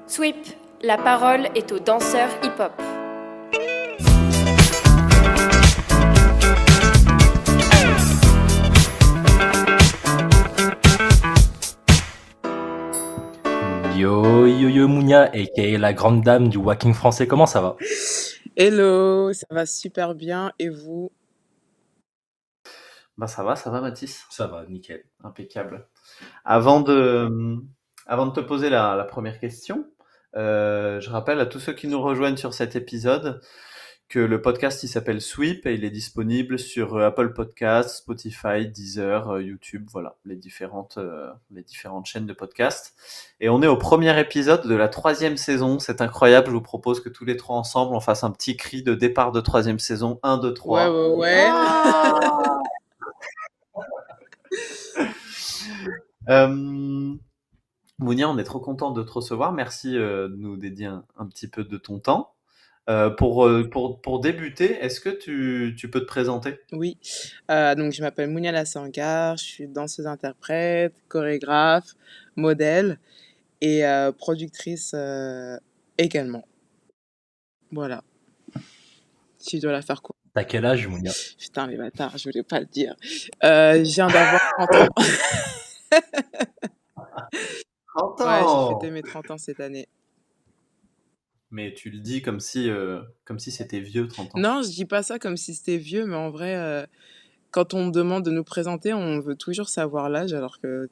Sweep, la parole est aux danseurs hip-hop. Yo Mounia, aka la grande dame du walking français, comment ça va? Hello, ça va super bien et vous? Bah ça va Mathis, Ça va, nickel. impeccable. Avant de, avant de te poser la première question, je rappelle à tous ceux qui nous rejoignent sur cet épisode que le podcast il s'appelle Sweep et il est disponible sur Apple Podcasts, Spotify, Deezer, YouTube, voilà, les différentes chaînes de podcast. Et on est au premier épisode de la 3e saison, c'est incroyable, je vous propose que tous les trois ensemble on fasse un petit cri de départ de 3e saison, 1, 2, 3. Ouais. Mounia, on est trop content de te recevoir. Merci de nous dédier un petit peu de ton temps. Pour débuter, est-ce que tu peux te présenter? Oui, donc je m'appelle Mounia Lassangar, je suis danseuse-interprète, chorégraphe, modèle et productrice également. Voilà, si je dois la faire courte. T'as quel âge, Mounia? Putain, les bâtards, je voulais pas le dire. Je viens d'avoir 30 ans. 30 Ouais, j'ai ans! fêté mes 30 ans cette année. Mais tu le dis comme si c'était vieux, 30 ans. Non, je dis pas ça comme si c'était vieux, mais en vrai, quand on me demande de nous présenter, on veut toujours savoir l'âge, alors que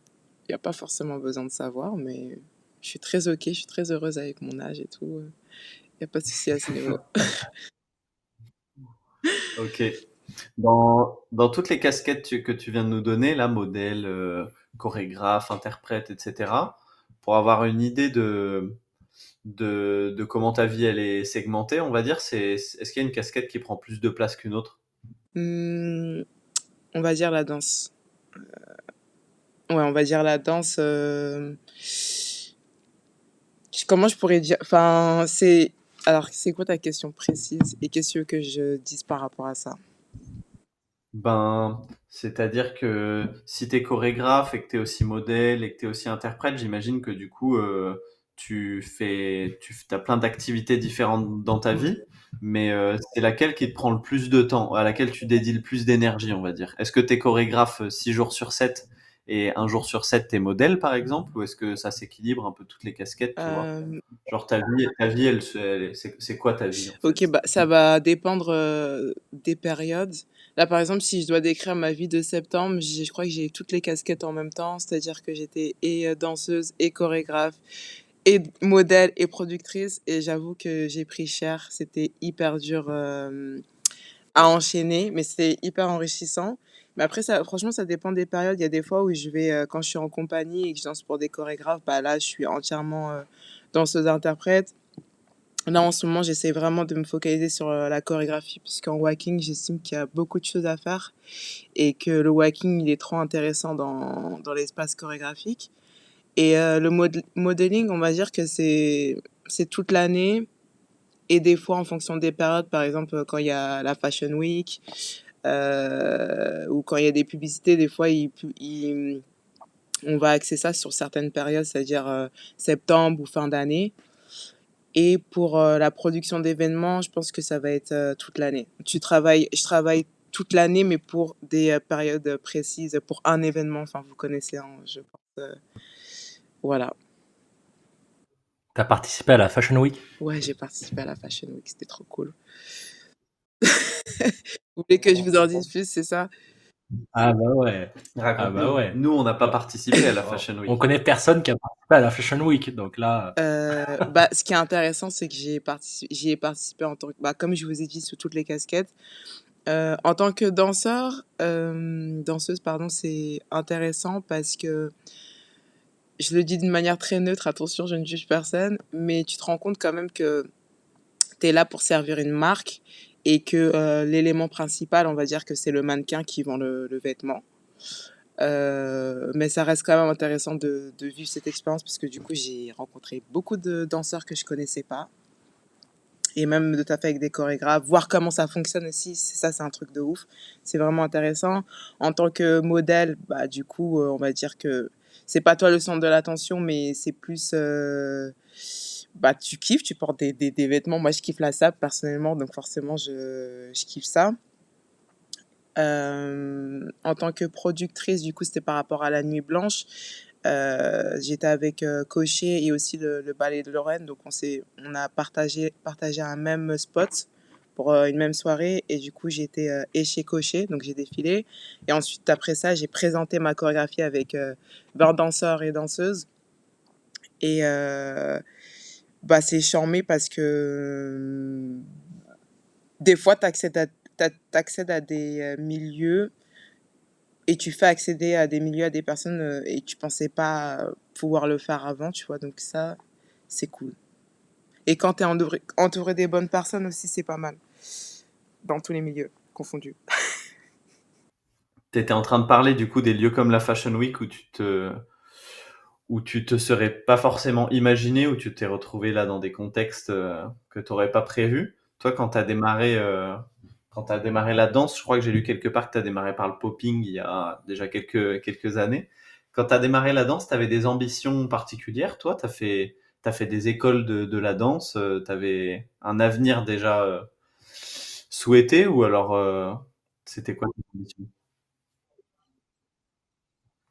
il n'y a pas forcément besoin de savoir, mais je suis très OK, je suis très heureuse avec mon âge et tout. Il n'y a pas de souci à ce niveau. Ok. Dans toutes les casquettes que tu viens de nous donner, là, modèle, chorégraphe, interprète, etc., pour avoir une idée de comment ta vie elle est segmentée, on va dire, est-ce qu'il y a une casquette qui prend plus de place qu'une autre? On va dire la danse. Ouais, on va dire la danse. Comment je pourrais dire? Enfin, c'est. Alors, c'est quoi ta question précise et qu'est-ce que tu veux que je dise par rapport à ça? Ben, c'est-à-dire que si tu es chorégraphe et que tu es aussi modèle et que tu es aussi interprète, j'imagine que du coup, tu as plein d'activités différentes dans ta vie, mais c'est laquelle qui te prend le plus de temps, à laquelle tu dédies le plus d'énergie, on va dire. Est-ce que tu es chorégraphe 6 jours sur 7 et un jour sur 7 t'es modèle, par exemple, ou est-ce que ça s'équilibre un peu toutes les casquettes, tu vois? Euh, Genre ta vie, c'est quoi ta vie en Ok, fait? bah, ça va dépendre des périodes. Là, par exemple, si je dois décrire ma vie de septembre, je crois que j'ai toutes les casquettes en même temps, c'est-à-dire que j'étais et danseuse et chorégraphe et modèle et productrice, et j'avoue que j'ai pris cher. C'était hyper dur à enchaîner, mais c'était hyper enrichissant. Mais après, ça, franchement, ça dépend des périodes. Il y a des fois où je vais, quand je suis en compagnie et que je danse pour des chorégraphes, bah là, je suis entièrement danseuse-interprète. Là, en ce moment, j'essaie vraiment de me focaliser sur la chorégraphie, puisqu'en walking, j'estime qu'il y a beaucoup de choses à faire et que le walking, il est trop intéressant dans l'espace chorégraphique. Et le modeling, on va dire que c'est toute l'année et des fois en fonction des périodes, par exemple, quand il y a la Fashion Week ou quand il y a des publicités, des fois, on va axer ça sur certaines périodes, c'est-à-dire septembre ou fin d'année. Et pour la production d'événements, je pense que ça va être toute l'année. Je travaille toute l'année, mais pour des périodes précises, pour un événement. Enfin, vous connaissez, hein, je pense. Voilà. T'as participé à la Fashion Week? Ouais, j'ai participé à la Fashion Week, c'était trop cool. Vous voulez que je vous en dise plus, c'est ça? Ah bah ouais. Ah bah Raconte-nous. ouais. Nous, on n'a pas participé à la Oh, Fashion on Week. connaît personne qui a participé à la Fashion Week, donc là, Bah, ce qui est intéressant, c'est que j'y ai participé en tant que, bah, comme je vous ai dit, sous toutes les casquettes. En tant que danseuse, pardon, c'est intéressant parce que je le dis d'une manière très neutre, attention, je ne juge personne, mais tu te rends compte quand même que tu es là pour servir une marque et que l'élément principal, on va dire que c'est le mannequin qui vend le vêtement. Mais ça reste quand même intéressant de vivre cette expérience parce que du coup, j'ai rencontré beaucoup de danseurs que je connaissais pas et même de taper avec des chorégraphes, voir comment ça fonctionne aussi, ça c'est un truc de ouf. C'est vraiment intéressant. En tant que modèle, bah, du coup, on va dire que c'est pas toi le centre de l'attention, mais c'est plus bah, tu kiffes, tu portes des vêtements. Moi, je kiffe la SAP personnellement, donc forcément je kiffe ça. En tant que productrice, du coup, c'était par rapport à la Nuit Blanche. J'étais avec, Cochet et aussi le Ballet de Lorraine, donc on a partagé un même spot pour, une même soirée et du coup, j'étais, et chez Cochet, donc j'ai défilé et ensuite après ça, j'ai présenté ma chorégraphie avec, 20 danseurs et danseuses et bah, c'est charmé parce que, des fois, tu accèdes à des, milieux et tu fais accéder à des milieux à des personnes, et tu pensais pas, pouvoir le faire avant, tu vois? Donc ça, c'est cool et quand tu es entouré des bonnes personnes aussi, c'est pas mal, dans tous les milieux confondus. Tu étais en train de parler du coup des lieux comme la Fashion Week où tu te serais pas forcément imaginé, où tu t'es retrouvé là dans des contextes que tu n'aurais pas prévus. Toi, quand tu as démarré la danse, je crois que j'ai lu quelque part que tu as démarré par le popping il y a déjà quelques années. Quand tu as démarré la danse, tu avais des ambitions particulières. Toi, t'as fait des écoles de la danse, tu avais un avenir déjà souhaité ou alors c'était quoi tes ambitions?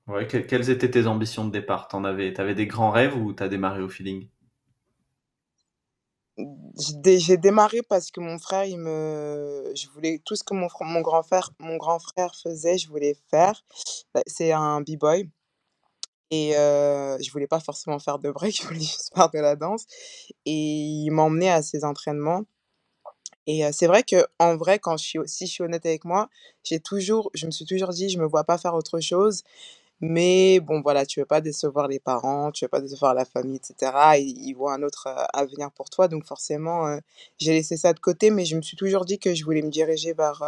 Ouais, quelles étaient tes ambitions de départ? T'avais des grands rêves ou t'as démarré au feeling? J'ai démarré parce que mon frère, je voulais tout ce que mon grand frère faisait, je voulais faire. Bah, c'est un b-boy et je voulais pas forcément faire de break, je voulais juste faire de la danse et il m'emmenait à ses entraînements et c'est vrai que en vrai, quand si je suis honnête avec moi, je me suis toujours dit: «Je me vois pas faire autre chose». Mais bon, voilà, tu veux pas décevoir les parents, tu veux pas décevoir la famille et cetera. Ils voient un autre, avenir pour toi donc forcément, j'ai laissé ça de côté mais je me suis toujours dit que je voulais me diriger vers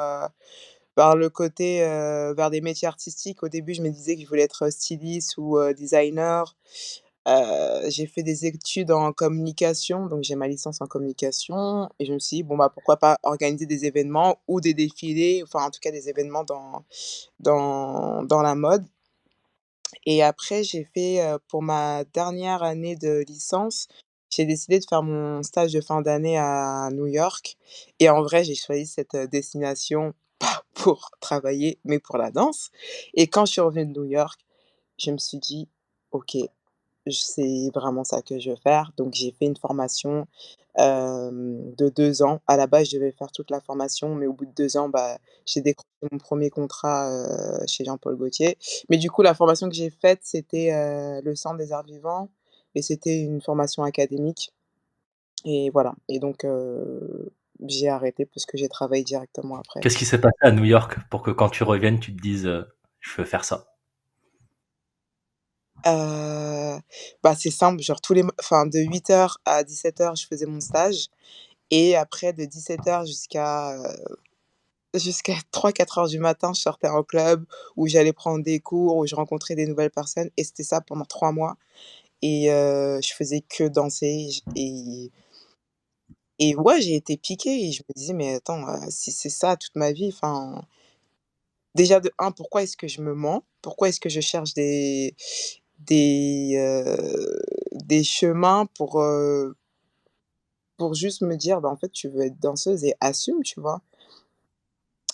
le côté, vers des métiers artistiques. Au début, je me disais que je voulais être styliste ou, designer. J'ai fait des études en communication, donc j'ai ma licence en communication et je me suis dit: «Bon, bah, pourquoi pas organiser des événements ou des défilés», enfin, en tout cas, des événements dans la mode et après j'ai fait, pour ma dernière année de licence, j'ai décidé de faire mon stage de fin d'année à New York et en vrai, j'ai choisi cette, destination pas pour travailler, mais pour la danse et quand je suis revenue de New York, je me suis dit: «OK, c'est vraiment ça que je veux faire». Donc j'ai fait une formation, de 2 ans. À la base, je devais faire toute la formation, mais au bout de 2 ans, bah, j'ai décroché mon premier contrat, chez Jean-Paul Gaultier. Mais du coup, la formation que j'ai faite, c'était, le Centre des arts vivants et c'était une formation académique et voilà et donc j'ai arrêté parce que j'ai travaillé directement après. Qu'est-ce qui s'est passé à New York pour que quand tu reviennes, tu te dises je veux faire ça? Bah, c'est simple, genre de 8 heures à 17 heures, je faisais mon stage et après de 17 heures jusqu'à 3-4 heures du matin, je sortais en club où j'allais prendre des cours, où je rencontrais des nouvelles personnes et c'était ça pendant 3 mois et je faisais que danser et ouais, j'ai été piquée et je me disais: «Mais attends, si c'est ça toute ma vie, enfin, déjà de un pourquoi est-ce que je me mens? Pourquoi est-ce que je cherche des chemins pour juste me dire: «Bah, en fait, tu veux être danseuse et assume», tu vois?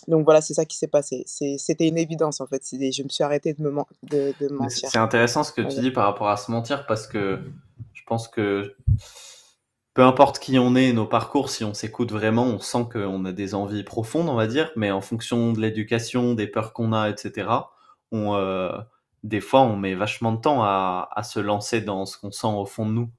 Donc voilà, c'est ça qui s'est passé. C'était une évidence, en fait. Je me suis arrêtée de Mais c'est mentir. intéressant ce que tu Ouais. dis par rapport à se mentir parce que je pense que peu importe qui on est, nos parcours, si on s'écoute vraiment, on sent qu'on a des envies profondes, on va dire, mais en fonction de l'éducation, des peurs qu'on a, etc., on, des fois, on met vachement de temps à se lancer dans ce qu'on sent au fond de nous.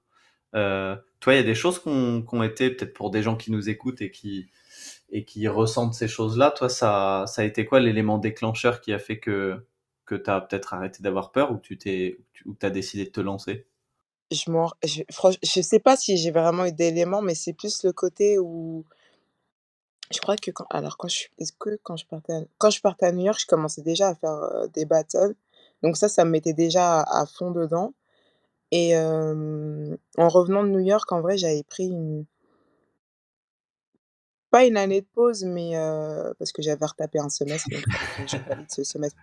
Toi, il y a des choses qui ont été, peut-être pour des gens qui nous écoutent et qui ressentent ces choses-là, toi, ça a été quoi l'élément déclencheur qui a fait que tu as peut-être arrêté d'avoir peur ou ou tu as décidé de te lancer? Je sais pas si j'ai vraiment eu d'éléments, mais c'est plus le côté où je crois que quand je suis est-ce que quand je partais à New York, je commençais déjà à faire, des battles. Donc ça me mettait déjà à fond dedans et en revenant de New York, en vrai, j'avais pris pas une année de pause, mais parce que j'avais retapé un semestre, donc il fallait que je valide ce semestre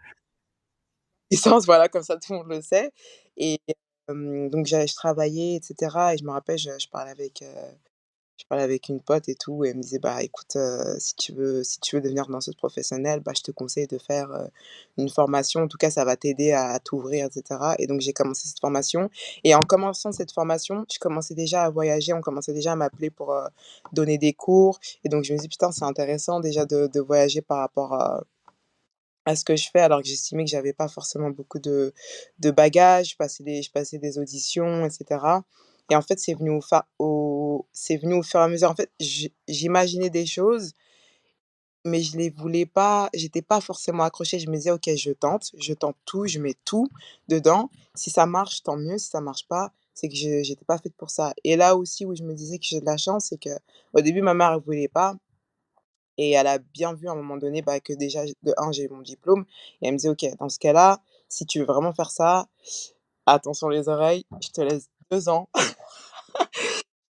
licence, voilà, comme ça tout le monde le sait et Donc je travaillais et cetera et je me rappelle, je parlais avec une pote et tout et elle me disait: «Bah, écoute, si tu veux devenir danseuse professionnelle, bah, je te conseille de faire, une formation. En tout cas, ça va t'aider à t'ouvrir et cetera» et donc j'ai commencé cette formation et en commençant cette formation, je commençais déjà à voyager. On commençait déjà à m'appeler pour, donner des cours et donc je me dis: «Putain, c'est intéressant déjà de voyager par rapport à ce que je fais», alors que j'estimais que j'avais pas forcément beaucoup de bagages. Je passais des auditions et cetera et en fait, c'est venu au fur et à mesure. En fait, j'imaginais des choses, mais je les voulais pas j'étais pas forcément accrochée. Je me disais: «OK, je tente tout, je mets tout dedans. Si ça marche, tant mieux. Si ça marche pas, c'est que j'étais pas faite pour ça» et là aussi où je me disais que j'ai de la chance, c'est qu'au début, ma mère, elle voulait pas et elle a bien vu à un moment donné, bah, que déjà, de un j'ai eu mon diplôme et elle me disait: «OK, dans ce cas-là, si tu veux vraiment faire ça, attention les oreilles, je te laisse 2 ans,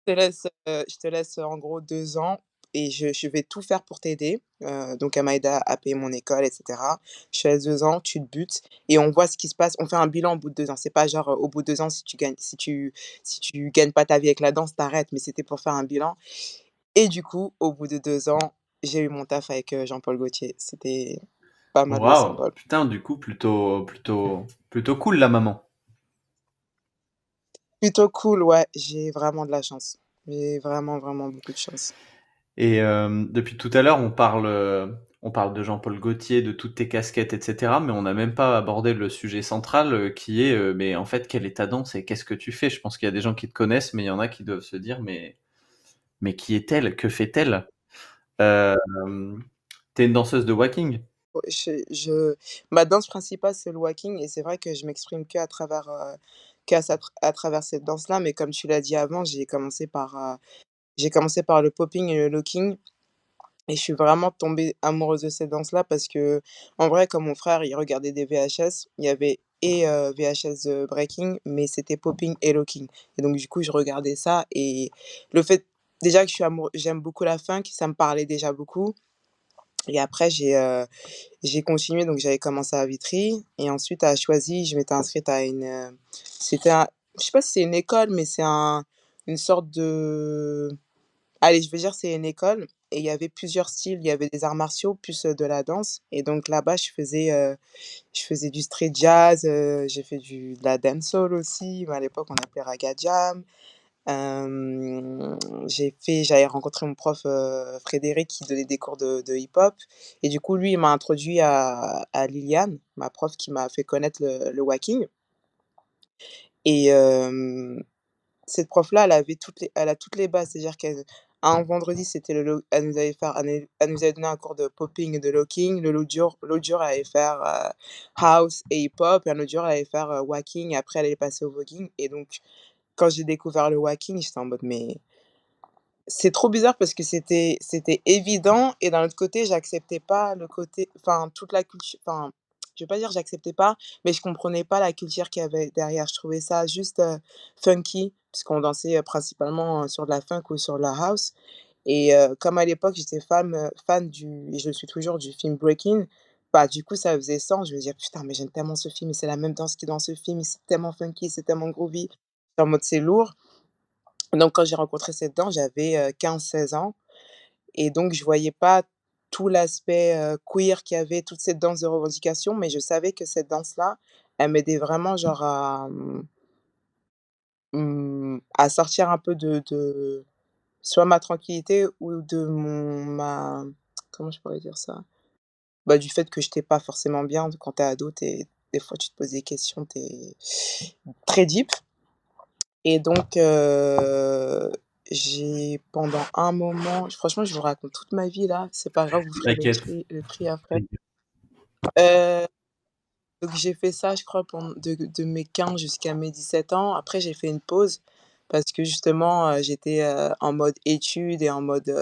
je te laisse en gros 2 ans et je vais tout faire pour t'aider». Donc elle m'a aidé à payer mon école et cetera. Je te laisse 2 ans, tu te butes et on voit ce qui se passe. On fait un bilan au bout de 2 ans. C'est pas genre, au bout de 2 ans si tu gagnes pas ta vie avec la danse, tu arrêtes, mais c'était pour faire un bilan et du coup, au bout de 2 ans, j'ai eu mon taf avec, Jean-Paul Gaultier. C'était pas mal le Waouh! symbole. Putain, du coup, plutôt cool la maman. Plutôt cool, ouais, j'ai vraiment de la chance. J'ai vraiment, vraiment beaucoup de chance. Et depuis tout à l'heure, on parle de Jean-Paul Gaultier, de toutes tes casquettes, etc. Mais on n'a même pas abordé le sujet central qui est, mais en fait, quelle est ta danse et qu'est-ce que tu fais? Je pense qu'il y a des gens qui te connaissent, mais il y en a qui doivent se dire, mais qui est-elle? Que fait-elle? Euh, T'es une danseuse de walking? Ouais, ma danse principale, c'est le walking et c'est vrai que je m'exprime qu'à travers cette danse-là, mais comme tu l'as dit avant, j'ai commencé par le popping et le locking et je suis vraiment tombée amoureuse de cette danse-là parce que en vrai, comme mon frère, il regardait des VHS, il y avait et VHS de breaking, mais c'était popping et locking et donc du coup, je regardais ça et le fait déjà que j'aime beaucoup la funk, ça me parlait déjà beaucoup et après j'ai continué, donc j'avais commencé à Vitry et ensuite à Choisy, je m'étais inscrite à c'était je sais pas si c'est une école, mais c'est une sorte de allez, je vais dire c'est une école et il y avait plusieurs styles. Il y avait des arts martiaux plus, de la danse et donc là-bas je faisais du street jazz, j'ai fait de la dancehall aussi, mais à l'époque on appelait raga jam. J'avais rencontré mon prof, Frédéric qui donnait des cours de hip-hop et du coup lui il m'a introduit à Liliane, ma prof qui m'a fait connaître le walking et cette prof-là, elle a toutes les bases. C'est-à-dire qu'un vendredi, c'était elle nous avait donné un cours de popping et de locking. L'autre jour, elle allait faire, house et hip-hop et un autre jour, elle allait faire, walking et après elle allait passer au voguing et donc quand j'ai découvert le walking, j'étais en mode: «Mais» c'est trop bizarre parce que c'était évident et d'un autre côté, j'acceptais pas le côté enfin, toute la culture enfin, je vais pas dire j'acceptais pas, mais je comprenais pas la culture qu'il y avait derrière. Je trouvais ça juste, funky puisqu'on dansait, principalement, sur de la funk ou sur de la house et comme à l'époque, j'étais fan du et je le suis toujours, du film Breaking, bah, du coup, ça faisait sens. Je me disais: «Putain, mais j'aime tellement ce film et c'est la même danse qui est dans ce film et c'est tellement funky, c'est tellement groovy». J'étais en mode: «C'est lourd». Donc quand j'ai rencontré cette danse, j'avais, 15-16 ans et donc je voyais pas tout l'aspect, queer qu'il y avait, toute cette danse de revendication, mais je savais que cette danse-là, elle m'aidait vraiment genre à sortir un peu de soit ma tranquillité ou de ma comment je pourrais dire ça? Bah, du fait que j'étais pas forcément bien quand tu es ado, des fois tu te poses des questions, tu es très deep. Et donc, j'ai pendant un moment franchement, je vous raconte toute ma vie là, c'est pas grave, vous ferez le T'inquiète. tri après. Heu, donc j'ai fait ça, je crois, de mes 15 jusqu'à mes 17 ans. Après, j'ai fait une pause parce que justement, j'étais, en mode études et en mode,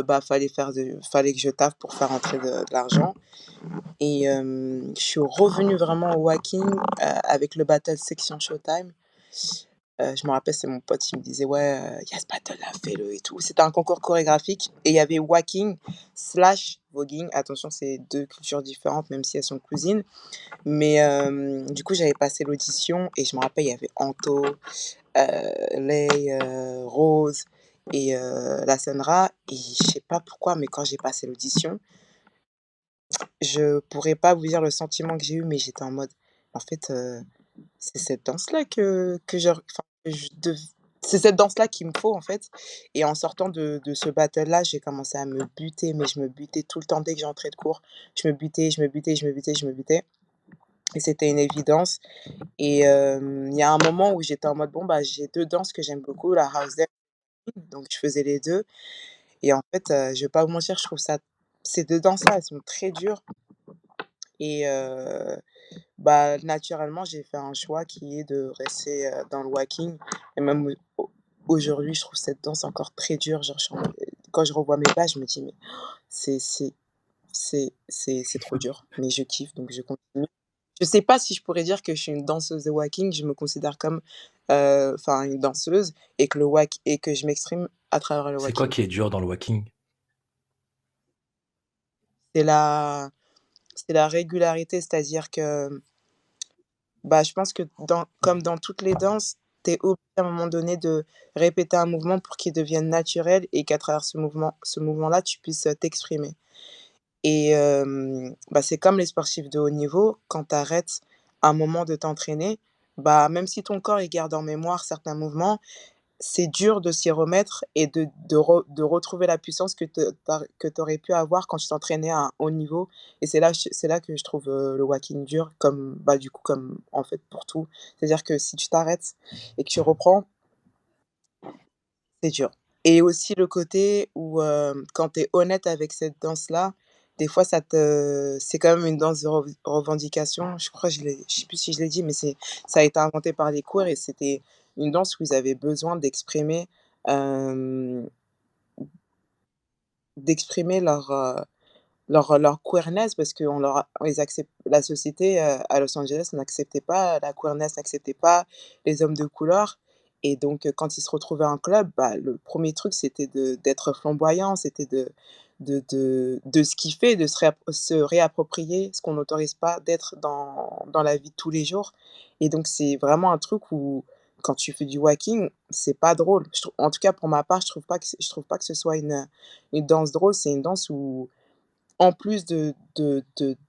bah, fallait que je taffe pour faire rentrer de l'argent et je suis revenue vraiment au walking, avec le battle Section Showtime. Je me rappelle, c'est mon pote, il me disait: «Ouais, il y a ce battle-là, fais-le et tout». C'était un concours chorégraphique et il y avait walking slash voguing. Attention, c'est 2 cultures différentes, même si elles sont cousines. Mais du coup, j'avais passé l'audition et je me rappelle, il y avait Anto, Lay, Rose et la Sandra et je sais pas pourquoi, mais quand j'ai passé l'audition, je pourrais pas vous dire le sentiment que j'ai eu, mais j'étais en mode: «En fait, c'est cette danse-là que je enfin, que je dev c'est cette danse-là qu'il me faut, en fait». Et en sortant de ce battle-là, j'ai commencé à me buter, mais je me butais tout le temps dès que j'entrais de cours. Je me butais, je me butais, je me butais, je me butais et c'était une évidence. Et il y a un moment où j'étais en mode: «Bon, bah, j'ai 2 danses que j'aime beaucoup, la house dance», donc je faisais les 2. Et en fait, je vais pas vous mentir, je trouve ça ces 2 danses-là, elles sont très dures et bah, naturellement, j'ai fait un choix qui est de rester, dans le walking et même aujourd'hui, je trouve cette danse encore très dure. Genre, je suis en mode quand je revois mes pas, je me dis: «Mais c'est c'est c'est trop dur», mais je kiffe donc je continue. Je sais pas si je pourrais dire que je suis une danseuse de walking, je me considère comme, enfin une danseuse et que le walk et que je m'exprime à travers le C'est quoi walking. qui est dur dans le walking? C'est la c'est la régularité, c'est-à-dire que, bah, je pense que comme dans toutes les danses, tu es obligé à un moment donné de répéter un mouvement pour qu'il devienne naturel et qu'à travers ce mouvement-là, tu puisses, t'exprimer. Et bah, c'est comme les sportifs de haut niveau, quand tu arrêtes un moment de t'entraîner, bah, même si ton corps, il garde en mémoire certains mouvements, c'est dur de s'y remettre et de retrouver la puissance que tu aurais pu avoir quand tu t'entraînais à un haut niveau. Et c'est là que je trouve, le walking dur comme, bah, du coup, comme en fait pour tout. C'est-à-dire que si tu t'arrêtes et que tu reprends, c'est dur. Et aussi le côté où, quand tu es honnête avec cette danse-là, des fois c'est quand même une danse de revendication. Je crois que je sais plus si je l'ai dit, mais ça a été inventé par les queers et c'était une danse où ils avaient besoin hem, d'exprimer leur queerness parce qu'on leur a on les accepte la société, à Los Angeles n'acceptait pas la queerness, n'acceptait pas les hommes de couleur. Et donc quand ils se retrouvaient en club, bah, le premier truc c'était d'être flamboyant, c'était de se kiffer, de se réapproprier ce qu'on n'autorise pas d'être dans la vie de tous les jours. Et donc c'est vraiment un truc où quand tu fais du walking, c'est pas drôle. Je trouve en tout cas pour ma part, je trouve pas que ce soit une danse drôle, c'est une danse où en plus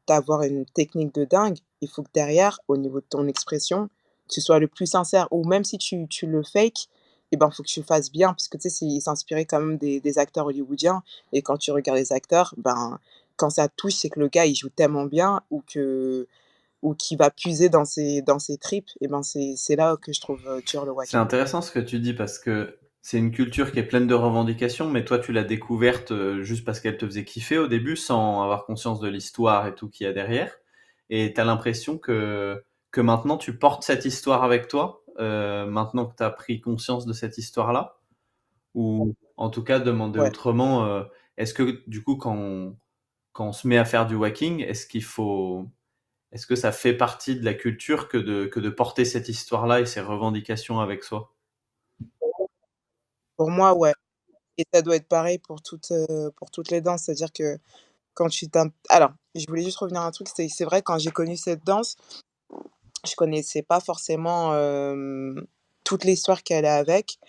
d'avoir une technique de dingue, il faut que derrière, au niveau de ton expression, tu sois le plus sincère ou même si tu le fake et ben, faut que tu le fasses bien parce que tu sais, c'est il s'inspirait quand même des acteurs hollywoodiens et quand tu regardes les acteurs, ben, quand ça touche, c'est que le gars, il joue tellement bien ou qu'il va puiser dans ses tripes et ben, c'est là que je trouve, dur le C'est walking. intéressant ce que tu dis parce que c'est une culture qui est pleine de revendications, mais toi tu l'as découverte juste parce qu'elle te faisait kiffer au début sans avoir conscience de l'histoire et tout qu'il y a derrière. Et tu as l'impression que maintenant tu portes cette histoire avec toi, maintenant que tu as pris conscience de cette histoire-là. Ou en tout cas, demander Ouais. autrement, est-ce que du coup quand on se met à faire du walking, est-ce que ça fait partie de la culture que de porter cette histoire-là et ces revendications avec soi? Pour moi, ouais. Et ça doit être pareil pour toutes les danses. C'est-à-dire que quand tu t'im alors, je voulais juste revenir à un truc, c'est vrai quand j'ai connu cette danse, je connaissais pas forcément, toute l'histoire qui allait avec.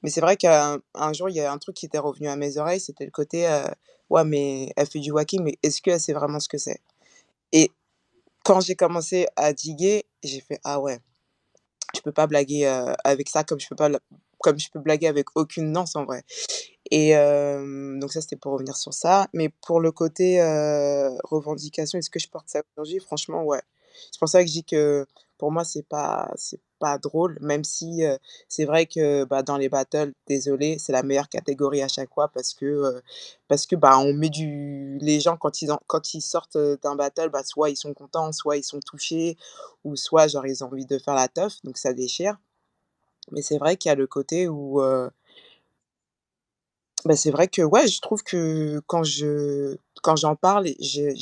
Mais c'est vrai qu'un jour, il y a un truc qui était revenu à mes oreilles, c'était le côté, «Ouais, mais elle fait du walking, mais est-ce qu'elle sait vraiment ce que c'est?» Et quand j'ai commencé à diguer, j'ai fait: «Ah ouais, je peux pas blaguer, avec ça comme je peux blaguer avec aucune danse en vrai». Et donc ça, c'était pour revenir sur ça. Mais pour le côté, revendication, est-ce que je porte ça aujourd'hui? Franchement, ouais. C'est pour ça que je dis que pour moi, c'est pas drôle, même si, c'est vrai que, bah, dans les battles, désolée, c'est la meilleure catégorie à chaque fois parce que, bah, on met du les gens quand ils sortent, d'un battle, bah, soit ils sont contents, soit ils sont touchés ou soit genre ils ont envie de faire la teuf, donc ça déchire. Mais c'est vrai qu'il y a le côté où, bah, c'est vrai que, ouais, je trouve que quand j'en parle, j'ai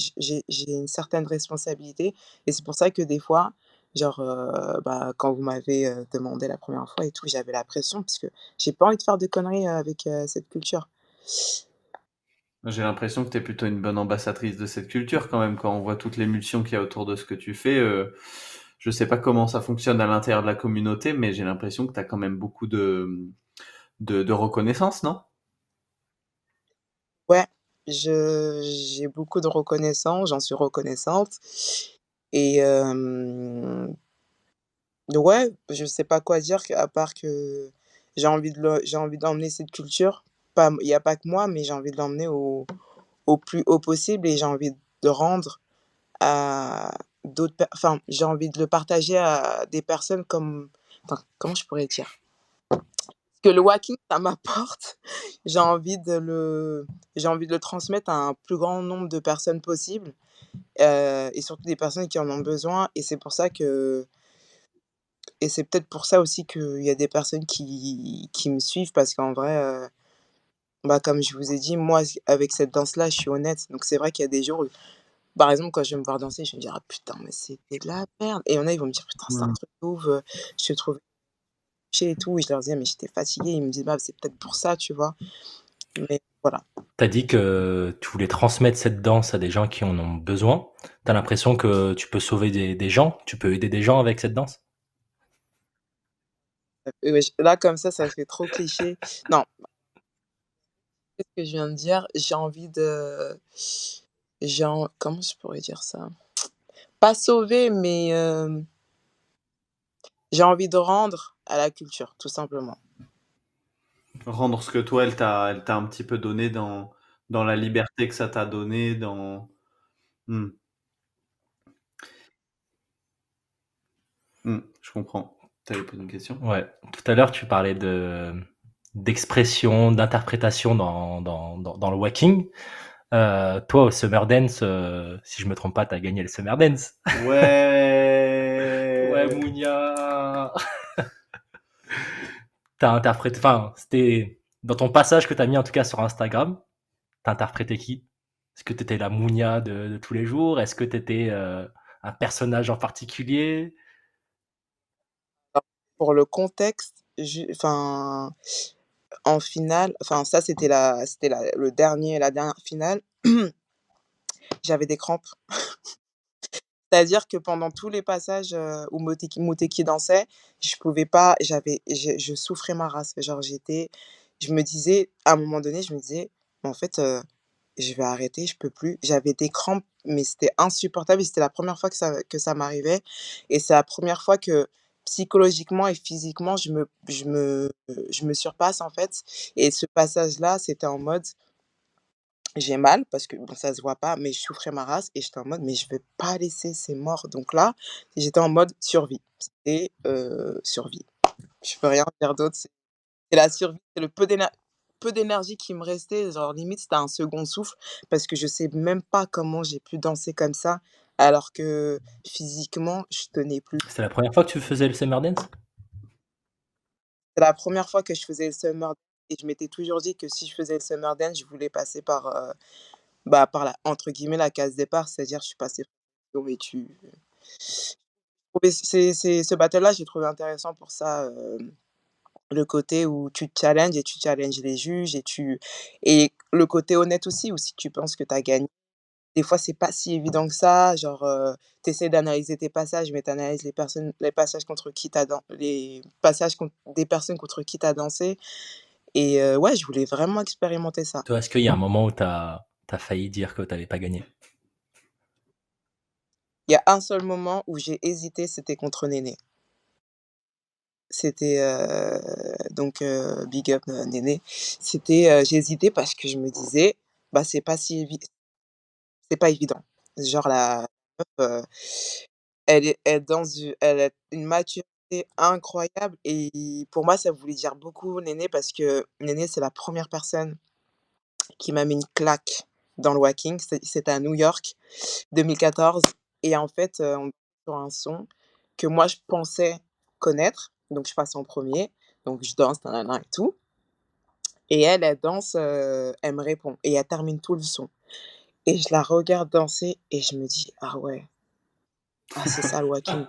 une certaine responsabilité et c'est pour ça que des fois, Genre, quand vous m'avez, demandé la première fois et tout, j'avais la pression parce que j'ai pas envie de faire de conneries, avec, cette culture. J'ai l'impression que tu es plutôt une bonne ambassadrice de cette culture quand même, quand on voit toute l'émulsion qu'il y a autour de ce que tu fais. Je sais pas comment ça fonctionne à l'intérieur de la communauté, mais j'ai l'impression que tu as quand même beaucoup de reconnaissance, non? Ouais, j'ai beaucoup de reconnaissance, j'en suis reconnaissante et ouais, je sais pas quoi dire à part que j'ai envie d'emmener cette culture, pas il y a pas que moi, mais j'ai envie de l'emmener au plus haut possible et j'ai envie de rendre à j'ai envie de le partager à des personnes comme attends, comment je pourrais dire? Ce que le walking ça m'apporte, j'ai envie de le j'ai envie de le transmettre à un plus grand nombre de personnes possible, et surtout des personnes qui en ont besoin et c'est peut-être pour ça aussi qu'il y a des personnes qui me suivent parce qu'en vrai, comme je vous ai dit, moi, avec cette danse-là, je suis honnête. Donc c'est vrai qu'il y a des jours où, par exemple, quand je vais me voir danser, je vais me dire: «Ah putain, mais c'était de la merde» et il y en a, ils vont me dire: «Putain, c'est un Mmh. truc de ouf, je te trouvais touché et tout» et je leur dis: «Mais j'étais fatiguée». Ils me disent: «Bah, c'est peut-être pour ça», tu vois? Mais voilà. T'as dit que tu voulais transmettre cette danse à des gens qui en ont besoin. T'as l'impression que tu peux sauver des gens, tu peux aider des gens avec cette danse? Ouais, j là, comme ça fait trop cliché. Non, qu'est-ce que je viens de dire? Comment je pourrais dire ça? Pas sauver, mais j'ai envie de rendre à la culture, tout simplement. Rendre ce que toi, elle t'a un petit peu donné dans la liberté que ça t'a donné, dans... Hmm, je comprends. T'avais posé une question? Ouais. Tout à l'heure, tu parlais d'expression, d'interprétation dans le walking. Toi, au Summer Dance, si je me trompe pas, t'as gagné le Summer Dance. Ouais, Ouais. Mounia. T'as interprété, enfin, c'était dans ton passage que t'as mis en tout cas sur Instagram. T'as interprété qui? Est-ce que t'étais la Mounia de tous les jours? Est-ce que t'étais un personnage en particulier? Alors, pour le contexte, en finale, ça c'était la dernière finale, j'avais des crampes. C'est-à-dire que pendant tous les passages, où Moteki dansait, je pouvais pas je souffrais ma race. Genre je me disais à un moment donné, je me disais: «Mais en fait, je vais arrêter, je peux plus». J'avais des crampes, mais c'était insupportable et c'était la première fois que ça m'arrivait et c'est la première fois que psychologiquement et physiquement je me surpasse, en fait et ce passage-là, c'était en mode j'ai mal parce que bon, ça se voit pas, mais je souffrais ma race et j'étais en mode: «Mais je vais pas laisser, c'est mort». Donc là, j'étais en mode survie. C'était, survie. Je peux rien dire d'autre, c'est la survie, c'est le peu d'énergie qui me restait, genre limite c'était un second souffle parce que je sais même pas comment j'ai pu danser comme ça alors que physiquement je tenais plus. C'est la première fois que tu faisais le Summer Dance? C'est la première fois que je faisais le Summer Dance et je m'étais toujours dit que si je faisais le Summer Dance, je voulais passer par, par la entre guillemets «la case départ», c'est-à-dire je suis passée et tu trouvais c'est ce battle-là, j'ai trouvé intéressant pour ça, le côté où tu te challenges et tu challenges les juges et le côté honnête aussi, où si tu penses que tu as gagné, des fois c'est pas si évident que ça, genre, tu essaies d'analyser tes passages, mais tu analyses les passages contre qui tu as les passages contre des personnes contre qui tu as dansé et ouais, je voulais vraiment expérimenter ça. Toi, est-ce qu'il y a un moment où t'as failli dire que t'avais pas gagné? Il y a un seul moment où j'ai hésité, c'était contre Néné. C'était, big up, Néné. C'était, j'ai hésité parce que je me disais: «Bah, c'est pas évident». Genre la meuf, elle danse elle a une maturité incroyable et pour moi, ça voulait dire beaucoup Néné parce que Néné, c'est la première personne qui m'a mis une claque dans le walking. C'était à New York, 2014 et en fait, on est sur un son que moi je pensais connaître, donc je passe en premier donc je danse na na et tout et elle, elle danse, elle me répond et elle termine tout le son et je la regarde danser et je me dis: «Ah ouais, ah c'est ça le walking».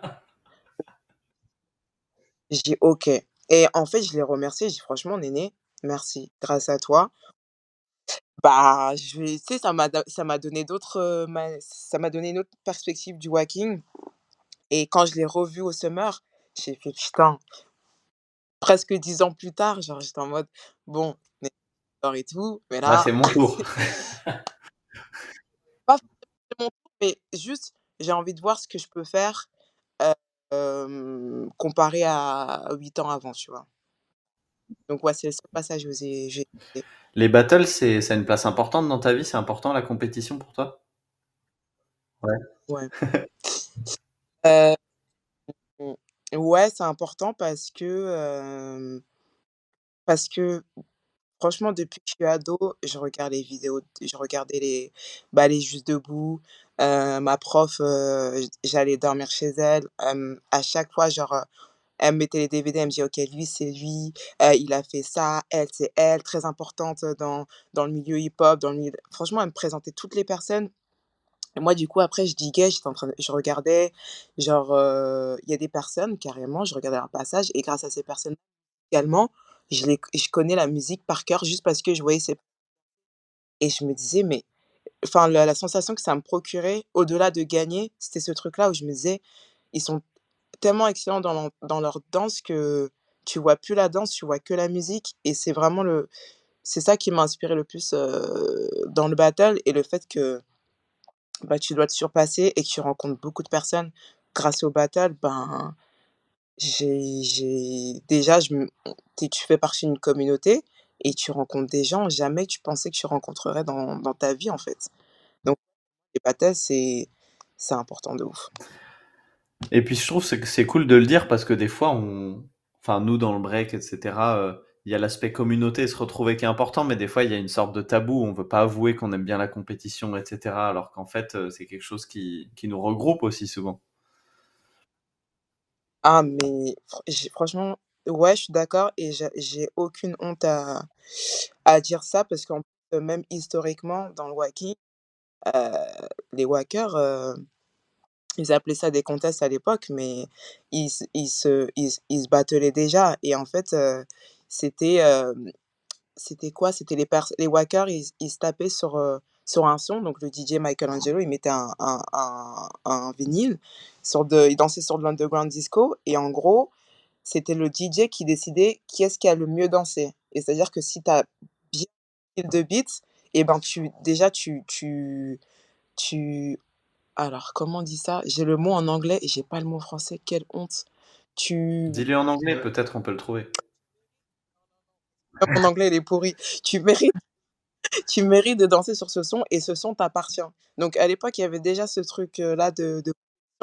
Je dis: «OK» et en fait, je l'ai remercié, je dis: «Franchement Néné, merci. Grâce à toi, bah, tu sais, ça m'a donné ça m'a donné une autre perspective du walking et quand je l'ai revu au Summer, j'ai fait: «Putain», presque 10 ans plus tard, genre, j'étais en mode: «Bon, Néné et tout, mais Là, là, c'est mon tour. pas forcément, mais juste, j'ai envie de voir ce que je peux faire, heu, comparé à 8 ans avant», tu vois? Donc ouais, c'est le seul passage où j'ai Les battles, ça a une place importante dans ta vie? C'est important la compétition pour toi? Ouais. ouais. Heu, mmh, ouais, c'est important parce que franchement, depuis que je suis ado, je regarde les vidéos, je regardais les Juste Debout. Ma prof, j'allais dormir chez elle. À chaque fois, genre, elle me mettait les DVD, elle me dit: «OK, lui, c'est lui, il a fait ça, elle, c'est elle, très importante, dans le milieu hip-hop, dans le milieu» franchement, elle me présentait toutes les personnes et moi, du coup, après, je diguais, je regardais, genre, il y a des personnes, carrément, je regardais un passage et grâce à ces personnes également, je connais la musique par cœur juste parce que je voyais ces et je me disais: «Mais» enfin, la sensation que ça me procurait, au-delà de gagner, c'était ce truc-là où je me disais: «Ils sont tellement excellents dans leur danse que tu vois plus la danse, tu vois que la musique» et c'est ça qui m'a inspiré le plus, dans le battle et le fait que, bah, tu dois te surpasser et que tu rencontres beaucoup de personnes grâce au battle, ben, j'ai déjà je me tu fais partie d'une communauté et tu rencontres des gens jamais tu pensais que tu rencontrerais dans ta vie, en fait. Donc les battles, c'est important de ouf. Et puis je trouve que c'est cool de le dire parce que des fois, enfin nous dans le break, etc., il y a l'aspect communauté, se retrouver qui est important, mais des fois il y a une sorte de tabou, on veut pas avouer qu'on aime bien la compétition, etc., alors qu'en fait c'est quelque chose qui nous regroupe aussi souvent. Ah mais franchement, ouais, je suis d'accord et j'ai aucune honte à dire ça parce qu'en plus, même historiquement dans le wacky, heu, les wackers, ils appelaient ça des contests à l'époque, mais ils se battlaient déjà et en fait, c'était, c'était quoi? C'était les wackers, ils se tapaient sur un son, donc le DJ Michelangelo, il mettait un vinyle il dansait sur de l'underground disco et en gros, c'était le DJ qui décidait qui est-ce qui a le mieux dansé et c'est-à-dire que si tu as bien de beats et ben, tu alors comment on dit ça? J'ai le mot en anglais et j'ai pas le mot français, quelle honte. Tu Dis-le en anglais, peut-être on peut le trouver. Mon anglais il est pourri. Tu mérites Tu mérites de danser sur ce son et ce son t'appartient. Donc à l'époque, il y avait déjà ce truc, là de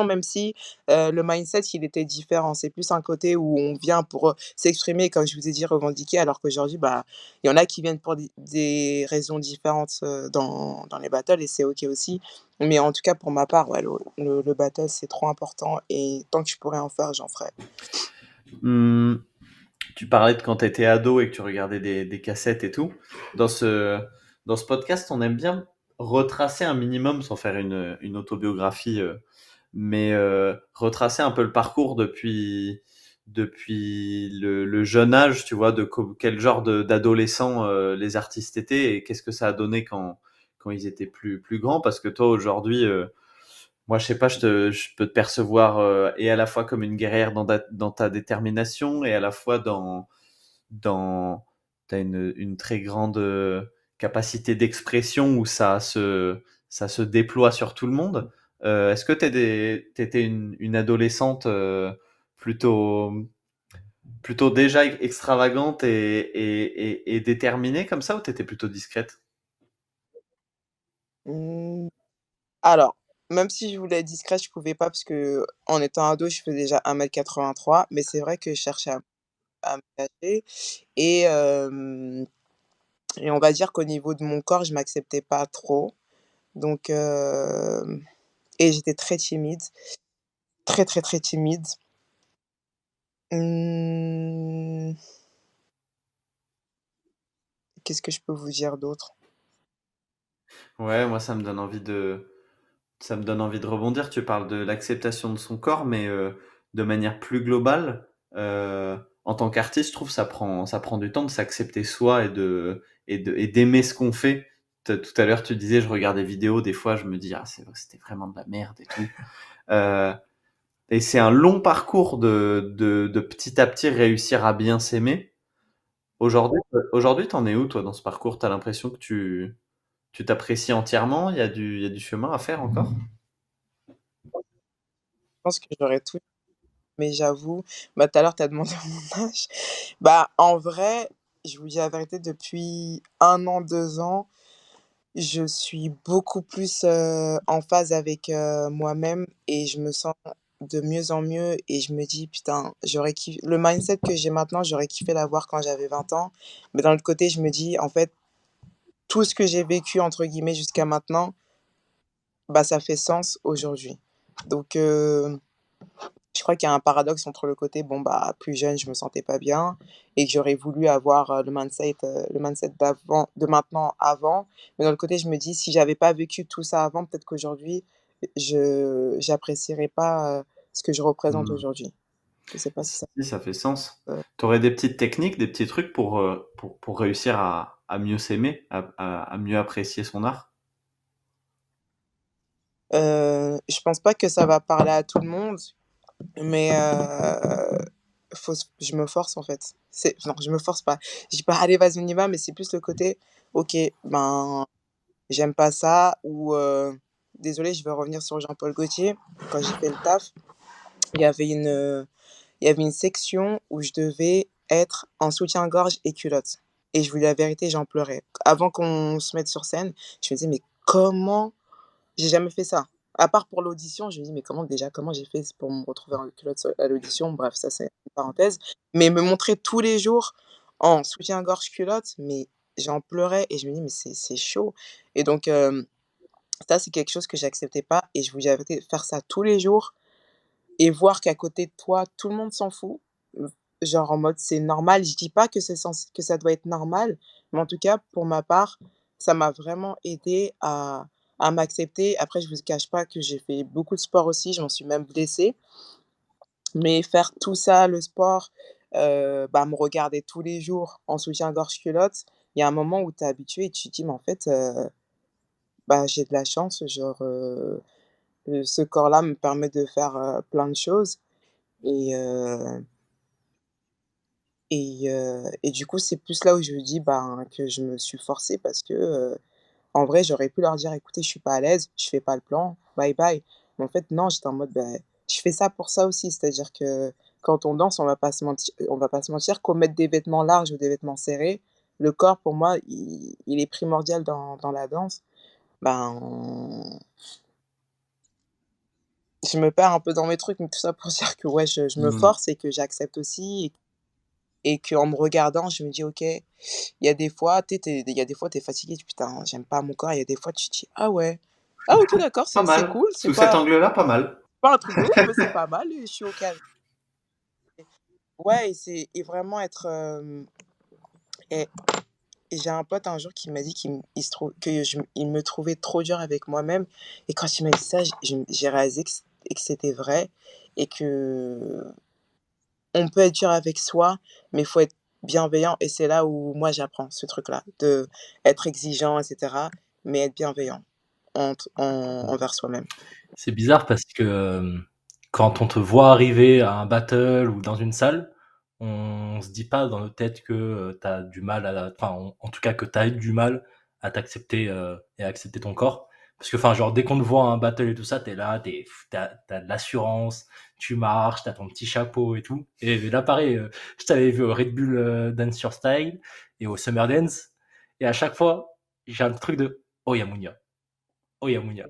même si, le mindset il était différent. C'est plus un côté où on vient pour, s'exprimer, comme je vous ai dit, revendiquer, alors qu'aujourd'hui, bah, il y en a qui viennent pour des raisons différentes, dans les battles et c'est OK aussi. Mais en tout cas, pour ma part, ouais, le battle, c'est trop important et tant que je pourrais en faire, j'en ferai. Hmm, tu parlais de quand tu étais ado et que tu regardais des cassettes et tout. Dans ce podcast, on aime bien retracer un minimum, sans faire une autobiographie, mais retracer un peu le parcours depuis le jeune âge, tu vois, quel genre d'adolescent les artistes étaient et qu'est-ce que ça a donné quand ils étaient plus grands. Parce que toi, aujourd'hui, moi, je sais pas, je peux te percevoir et à la fois comme une guerrière dans ta détermination et à la fois dans t'as une très grande capacité d'expression où ça se déploie sur tout le monde. Est-ce que t'étais une adolescente plutôt, plutôt déjà extravagante et déterminée comme ça ou t'étais plutôt discrète? Mmh, alors, même si je voulais être discrète, je pouvais pas parce qu'en étant ado, je faisais déjà 1,83 m, mais c'est vrai que je cherchais à me cacher et et on va dire qu'au niveau de mon corps, je m'acceptais pas trop. Donc et j'étais très timide, très, très, très timide. Mmh, qu'est-ce que je peux vous dire d'autre? Ouais, moi ça me donne envie de rebondir. Tu parles de l'acceptation de son corps, mais de manière plus globale, en tant qu'artiste, je trouve ça prend du temps de s'accepter soi et d'aimer ce qu'on fait. Tout à l'heure, tu disais, je regarde des vidéos, des fois, je me dis, ah, c'était vraiment de la merde et tout. Et c'est un long parcours de petit à petit réussir à bien s'aimer. Aujourd'hui, t'en es où, toi, dans ce parcours? T'as l'impression que tu t'apprécies entièrement? Il y a du chemin à faire encore? Je pense que j'aurais tout, mais j'avoue, bah, tout à l'heure, tu as demandé mon âge. Bah, en vrai, je vous dis la vérité, depuis 1 an, 2 ans, je suis beaucoup plus, en phase avec, moi-même et je me sens de mieux en mieux et je me dis: «Putain, j'aurais kiff» le mindset que j'ai maintenant, j'aurais kiffé l'avoir quand j'avais 20 ans. Mais d'un autre côté, je me dis: «En fait, tout ce que j'ai vécu» entre guillemets jusqu'à maintenant, bah, ça fait sens aujourd'hui. Donc je crois qu'il y a un paradoxe entre le côté, bon, bah, plus jeune, je me sentais pas bien et que j'aurais voulu avoir, le mindset d'avant de maintenant avant. Mais d'un autre côté, je me dis: «Si j'avais pas vécu tout ça avant, peut-être qu'aujourd'hui, je j'apprécierais pas, ce que je représente Mmh. aujourd'hui». Je sais pas si Si, ça ça fait sens. heu Tu aurais des petites techniques, des petits trucs pour réussir à mieux s'aimer, à mieux apprécier son art? je pense pas que ça va parler à tout le monde, mais faut s je me force, en fait. C'est non, je me force pas. Je dis pas: «Allez, vas-y, on y va», mais c'est plus le côté: «OK, ben, j'aime pas ça» ou désolée, je vais revenir sur Jean-Paul Gaultier. Quand j'ai fait le taf, il y avait une section où je devais être en soutien-gorge et culotte et je vous dis la vérité, j'en pleurais. Avant qu'on se mette sur scène, je me disais: «Mais comment j'ai jamais fait ça?» À part pour l'audition, je me dis: «Mais comment j'ai fait pour me retrouver en culotte à l'audition?» Bref, ça, c'est une parenthèse. Mais me montrer tous les jours en soutien-gorge culotte, mais j'en pleurais et je me dis: «Mais c'est chaud» et donc ça, c'est quelque chose que j'acceptais pas et je vous dis la vérité, faire ça tous les jours et voir qu'à côté de toi, tout le monde s'en fout, genre en mode c'est normal. Je dis pas que ça doit être normal, mais en tout cas, pour ma part, ça m'a vraiment aidé à m'accepter. Après, je vous cache pas que j'ai fait beaucoup de sport aussi, je m'en suis même blessée, mais faire tout ça, le sport, bah, me regarder tous les jours en soutien-gorge culotte, il y a un moment où tu es habitué et tu te dis: «Mais en fait, bah, j'ai de la chance, genre, ce corps-là me permet de faire, plein de choses» et et du coup, c'est plus là où je me dis, ben, que je me suis forcée parce que, en vrai, j'aurais pu leur dire: «Écoutez, je suis pas à l'aise, je fais pas le plan, bye bye». Mais en fait, non, j'étais en mode, ben, je fais ça pour ça aussi. C'est-à-dire que quand on danse, on va pas se mentir qu'au mettre des vêtements larges ou des vêtements serrés, le corps pour moi, il est primordial dans la danse. Ben, je me perds un peu dans mes trucs, mais tout ça pour dire que ouais, je me Mmh. force et que j'accepte aussi et qu'en me regardant, je me dis: «OK». Il y a des fois, tu sais, il y a des fois, tu es fatigué, tu dis: «Putain, j'aime pas mon corps». Il y a des fois, tu te dis: «Ah ouais, ah OK, d'accord, Pas c'est mal. cool, Sous cet angle-là, pas mal. c'est pas un truc de ouf, mais c'est pas mal et je suis OK avec». Ouais et vraiment être, et j'ai un pote un jour qui m'a dit il se trouve que il me trouvait trop dur avec moi-même et quand il m'a dit ça, j'ai réalisé que c'était vrai et qu'on peut être dur avec soi, mais il faut être bienveillant et c'est là où moi j'apprends ce truc-là, de être exigeant et cetera, mais être bienveillant envers soi-même. C'est bizarre parce que, quand on te voit arriver à un battle ou dans une salle, on se dit pas dans notre tête que, tu as du mal à enfin, en tout cas que tu as eu du mal à t'accepter, et à accepter ton corps. Parce que, enfin, genre, dès qu'on te voit à un battle et tout ça, tu es là, tu as de l'assurance, tu marches, tu as ton petit chapeau et tout. Et là, pareil, je t'avais vu au Red Bull, Dance Your Style et au Summer Dance et à chaque fois, j'ai un truc de: «Oh Yamounia, oh Yamounia».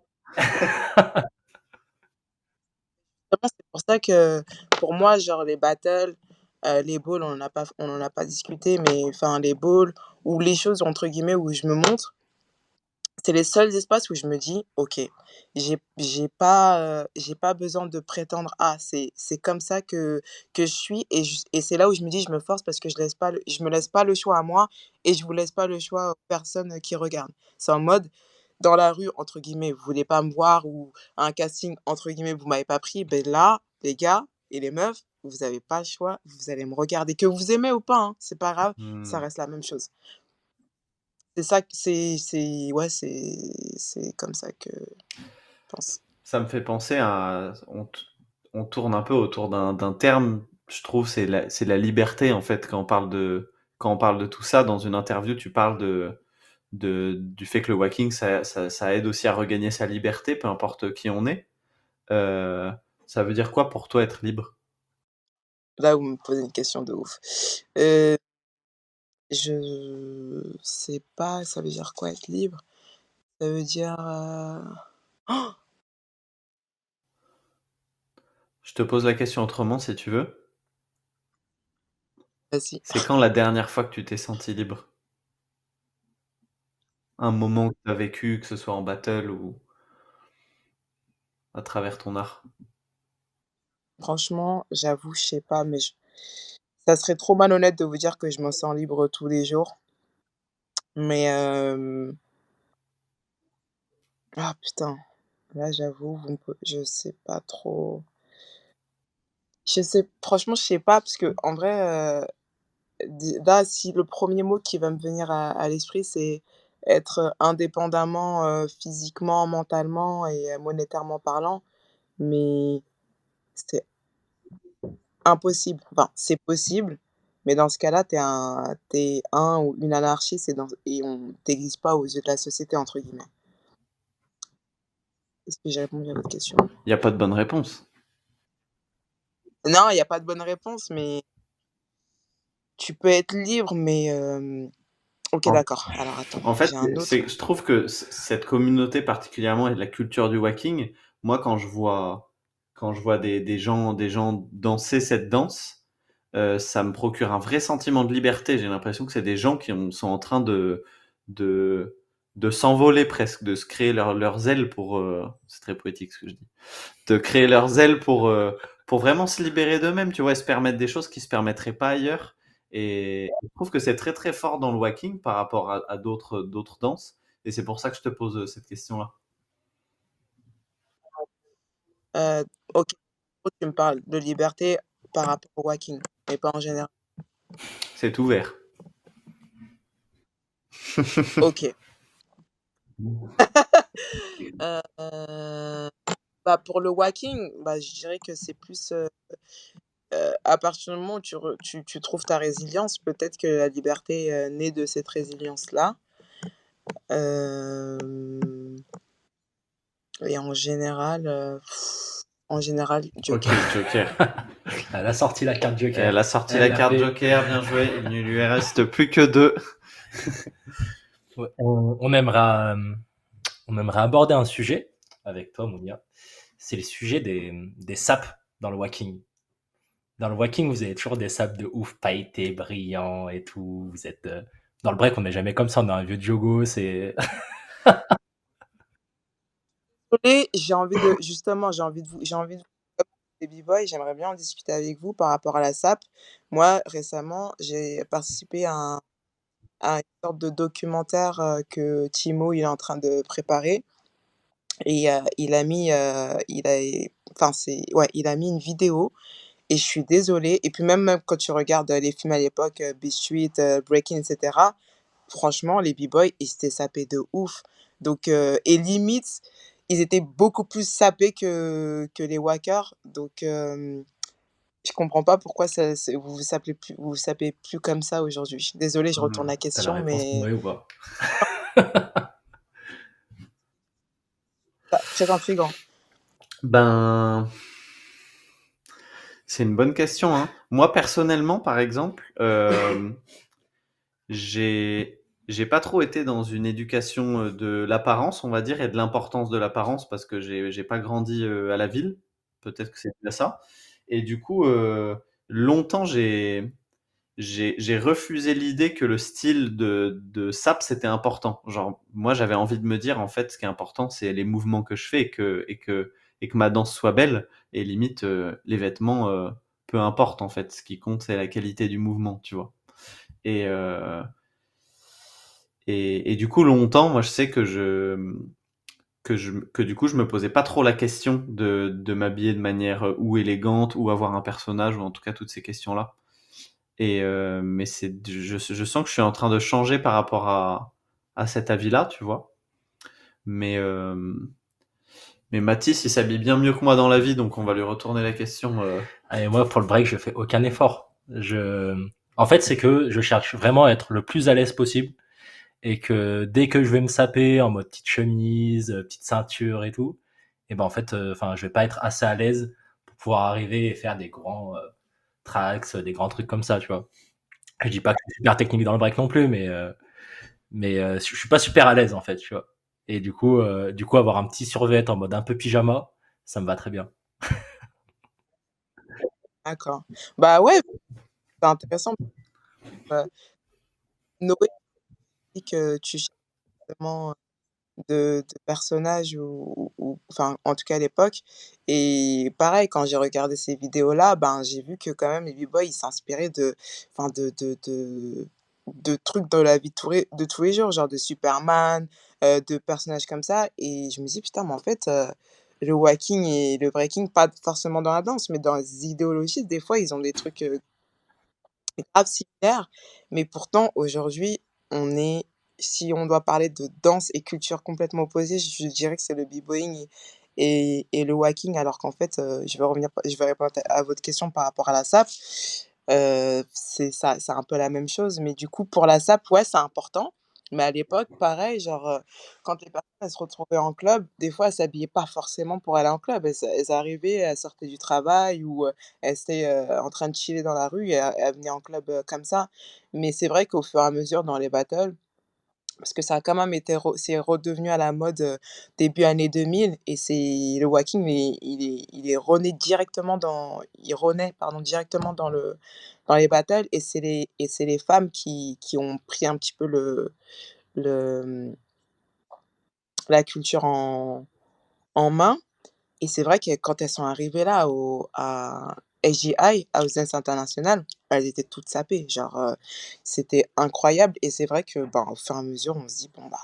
Justement, c'est pour ça que pour moi, genre les battles, les bowls, on en a pas discuté, mais enfin les bowls ou les choses entre guillemets où je me montre, c'est les seuls espaces où je me dis: «OK, j'ai pas besoin de prétendre à c'est comme ça que je suis» et c'est là où je me dis: «Je me force parce que je me laisse pas le choix à moi et je vous laisse pas le choix aux personnes, qui regardent». C'est en mode, dans la rue, entre guillemets, vous voulez pas me voir ou à un casting, entre guillemets, vous m'avez pas pris, ben là, les gars et les meufs, vous n'avez pas le choix, vous allez me regarder. Que vous aimez ou pas, hein, c'est pas grave, ça Hmm. reste la même chose. C'est ça, ouais, c'est comme ça que je pense. Ça me fait penser à. On tourne un peu autour d'un terme, je trouve, c'est la liberté, en fait, quand on parle de tout ça. Dans une interview, tu parles du fait que le walking, ça aide aussi à regagner sa liberté, peu importe qui on est. Euh, Ça veut dire quoi pour toi être libre? Là, vous me posez une question de ouf. Euh, je sais pas, ça veut dire quoi être libre? Ça veut dire. Oh, Je te pose la question autrement si tu veux. vas-y. C'est quand la dernière fois que tu t'es senti libre? Un moment que tu as vécu, que ce soit en battle ou à travers ton art. Franchement, j'avoue, je sais pas, mais ça serait trop malhonnête de vous dire que je me sens libre tous les jours. Mais ah putain, là j'avoue, je sais pas trop. Franchement, je sais pas, parce que en vrai, là, si le premier mot qui va me venir à l'esprit, c'est être indépendamment, physiquement, mentalement et monétairement parlant, mais c'est impossible. Enfin, c'est possible, mais dans ce cas-là, t'es un ou une anarchiste et on t'existe pas aux yeux de la société, entre guillemets. Est-ce que j'ai répondu à votre question? Il n'y a pas de bonne réponse. Non, il y a pas de bonne réponse, mais tu peux être libre, mais OK, En, d'accord. Alors attends, en fait, j'ai un autre. je trouve que cette communauté particulièrement et de la culture du walking, moi quand je vois des gens danser cette danse, ça me procure un vrai sentiment de liberté. J'ai l'impression que c'est des gens sont en train de, de s'envoler presque, de se créer leurs ailes pour... c'est très poétique ce que je dis. De créer leurs ailes pour vraiment se libérer d'eux-mêmes, tu vois, et se permettre des choses qui se permettraient pas ailleurs. Et je trouve que c'est très très fort dans le walking par rapport à d'autres danses. Et c'est pour ça que je te pose cette question-là. Heu, OK, tu me parles de liberté par rapport au walking, mais pas en général. C'est ouvert. OK. Heu, Bah, pour le walking, bah, je dirais que c'est plus, à partir du moment où tu trouves ta résilience, peut-être que la liberté, naît de cette résilience-là. Hem Et en général, Ok. Joker. Joker. Elle a sorti la carte Joker. Elle a sorti Elle la a carte fait- Joker, bien joué. Il ne lui reste plus que 2. Ouais, on aimerait aborder un sujet avec toi, Mounia. C'est le sujet des saps dans le walking. Dans le walking, vous avez toujours des saps de ouf, pailletés, brillants et tout. Vous êtes dans le break, on n'est jamais comme ça. On a un vieux jogo, c'est Désolée, j'ai envie de les b-boys, j'aimerais bien en discuter avec vous par rapport à la SAP. Moi, récemment, j'ai participé à une sorte de documentaire, que Timo, il est en train de préparer et il a mis une vidéo et je suis désolée et puis même quand tu regardes, les films à l'époque, Beat Street, Breaking et cetera, franchement, les b-boys, ils s'étaient sapés de ouf. Donc, et limite, ils étaient beaucoup plus sapés que les wackers. Donc, je comprends pas pourquoi vous vous sapez plus comme ça aujourd'hui. Désolée, je retourne la T'as la question, réponse pour mais moi ou pas? très intriguant. Ben, c'est une bonne question, hein. Moi, personnellement, par exemple, j'ai pas trop été dans une éducation de l'apparence, on va dire, et de l'importance de l'apparence parce que j'ai pas grandi à la ville. Peut-être que c'est bien ça. Et du coup, longtemps, j'ai refusé l'idée que le style de sap c'était important. Genre, moi, j'avais envie de me dire, en fait, ce qui est important, c'est les mouvements que je fais et que ma danse soit belle. Et limite, les vêtements, peu importe, en fait. Ce qui compte, c'est la qualité du mouvement, tu vois. Et, et du coup, longtemps, moi, je sais que que du coup, je me posais pas trop la question de m'habiller de manière ou élégante ou avoir un personnage ou en tout cas toutes ces questions-là. Mais je sens que je suis en train de changer par rapport à cet avis-là, tu vois. Mais, euh, mais Mathis, il s'habille bien mieux que moi dans la vie, donc on va lui retourner la question. Et moi, pour le break, je fais aucun effort. En fait, c'est que je cherche vraiment à être le plus à l'aise possible et que dès que je vais me saper en mode petite chemise, petite ceinture et tout, et ben en fait, enfin, je vais pas être assez à l'aise pour pouvoir arriver et faire des grands tracks, des grands trucs comme ça, tu vois. Je dis pas que c'est super technique dans le break non plus, mais je suis pas super à l'aise en fait, tu vois. Et du coup, avoir un petit survêt en mode un peu pyjama, ça me va très bien. D'accord. Bah ouais, c'est intéressant. Euh, Noé dit que tu cherches vraiment de personnages enfin, en tout cas à l'époque. Et pareil, quand j'ai regardé ces vidéos-là, ben, j'ai vu que quand même les b-boys, ils s'inspiraient enfin, de trucs dans la vie de tous les jours, genre de Superman, de personnages comme ça. Et je me dis, putain, mais en fait, le walking et le breaking, pas forcément dans la danse, mais dans les idéologies, des fois, ils ont des trucs grave similaires. Mais pourtant, aujourd'hui, on est si on doit parler de danse et culture complètement opposées, je dirais que c'est le b-boying et le walking, alors qu'en fait, je vais répondre à votre question par rapport à la SAP. C'est ça, c'est un peu la même chose, mais du coup, pour la SAP, ouais, c'est important. Mais à l'époque, pareil, genre, quand les personnes, elles se retrouvaient en club, des fois, elles s'habillaient pas forcément pour aller en club. Elles arrivaient, elles sortaient du travail ou, elles étaient, en train de chiller dans la rue et elles venaient en club, comme ça. Mais c'est vrai qu'au fur et à mesure dans les battles, parce que ça a quand même été c'est redevenu à la mode, début années 2000 et c'est le walking, mais il est rené directement il renaît, pardon, directement dans les battles et c'est les femmes qui ont pris un petit peu le, mmh, la culture en main et c'est vrai que quand elles sont arrivées là à SGI, House Dance International, elles étaient toutes sapées, genre, c'était incroyable et c'est vrai que, ben, au fur et à mesure, on se dit: «Bon, bah,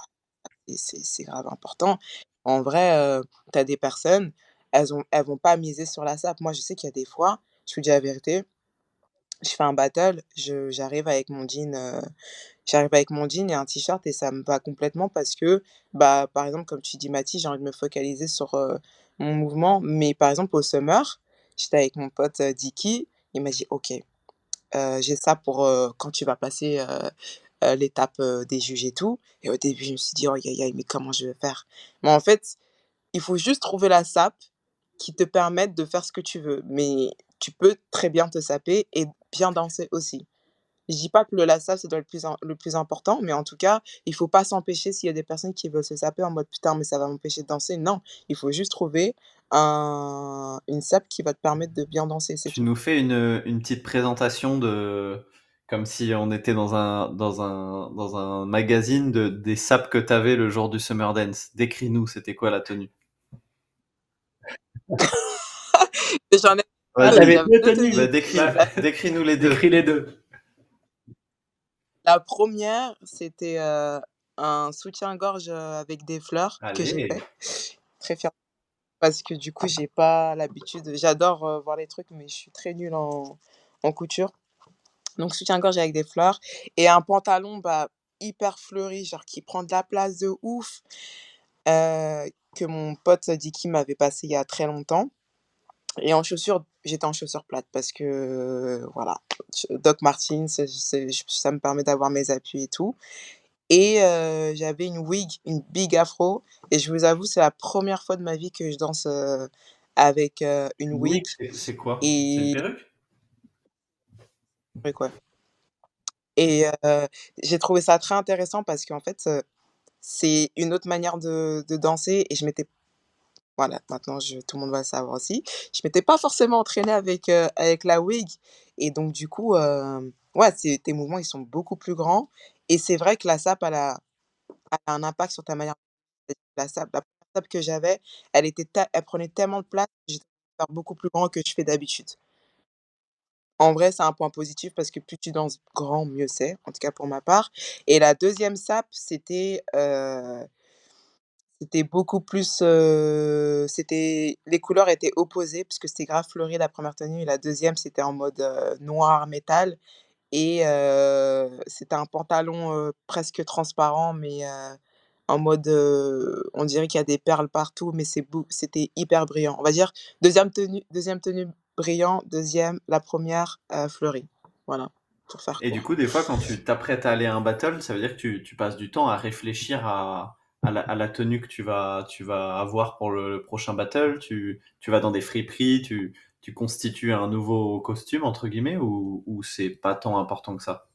et c'est grave important. En vrai, tu as des personnes, elles vont pas miser sur la SAP. Moi, je sais qu'il y a des fois, je vous dis la vérité, je fais un battle, j'arrive avec mon jean et un t-shirt et ça me va complètement parce que, bah, par exemple, comme tu dis Mathis, j'ai envie de me focaliser sur, mon mouvement. Mais par exemple, au Summer, j'étais avec mon pote, Dicky, il m'a dit: «OK, j'ai ça pour, quand tu vas passer, l'étape, des juges et tout» et au début, je me suis dit: «Oh aïe aïe aïe, mais comment je vais faire?» Mais en fait, il faut juste trouver la sape qui te permette de faire ce que tu veux, mais tu peux très bien te saper et bien danser aussi. Je dis pas que le la sape, ça doit être le plus important, mais en tout cas, il faut pas s'empêcher s'il y a des personnes qui veulent se saper en mode: «Putain, mais ça va m'empêcher de danser». Non, il faut juste trouver une sape qui va te permettre de bien danser, c'est Tu tout. nous fais une petite présentation comme si on était dans un magazine des sapes que tu avais le jour du Summer Dance. Décris-nous, c'était quoi la tenue? J'en ai Vas-y, J'avais j'avais deux 2 tenues. tenues. bah, Bah, décris-nous les deux. décris les deux. La première, c'était, un soutien-gorge, avec des fleurs que j'ai Allez. fait. Très fière parce que du coup, j'ai pas l'habitude j'adore, voir les trucs, mais je suis très nulle en couture. Donc soutien-gorge avec des fleurs et un pantalon, bah, hyper fleuri, genre qui prend de la place de ouf, que mon pote Dicky m'avait passé il y a très longtemps et en chaussures, j'étais en chaussures plates parce que, voilà, Doc Martens, ça me permet d'avoir mes appuis et tout et j'avais une wig, une big afro et je vous avoue, c'est la première fois de ma vie que je danse, avec, une Une wig wig, c'est quoi? C'est une et perruque? quoi et j'ai trouvé ça très intéressant parce qu'en fait, c'est une autre manière de danser et je m'étais voilà, maintenant tout le monde va le savoir aussi. Je m'étais pas forcément entraînée avec la wig et donc du coup, ouais, c'est tes mouvements, ils sont beaucoup plus grands et c'est vrai que la SAP, elle a un impact sur ta manière la première SAP que j'avais, elle prenait tellement de place que j'étais faire beaucoup plus grand que je fais d'habitude. En vrai, c'est un point positif parce que plus tu danses grand, mieux c'est, en tout cas pour ma part et la deuxième SAP, C'était beaucoup plus, c'était les couleurs étaient opposées parce que c'était grave fleuri la première tenue et la deuxième c'était en mode, noir métal et c'était un pantalon, presque transparent mais en mode, on dirait qu'il y a des perles partout mais c'était hyper brillant. On va dire deuxième tenue brillant, deuxième la première re fleurie. Voilà, pour faire Et du court. coup, des fois, quand tu t'apprêtes à aller à un battle, ça veut dire que tu passes du temps à réfléchir à la tenue que tu vas avoir pour le prochain battle. Tu vas dans des friperies, tu constitues un nouveau costume, entre guillemets, ou c'est pas tant important que ça?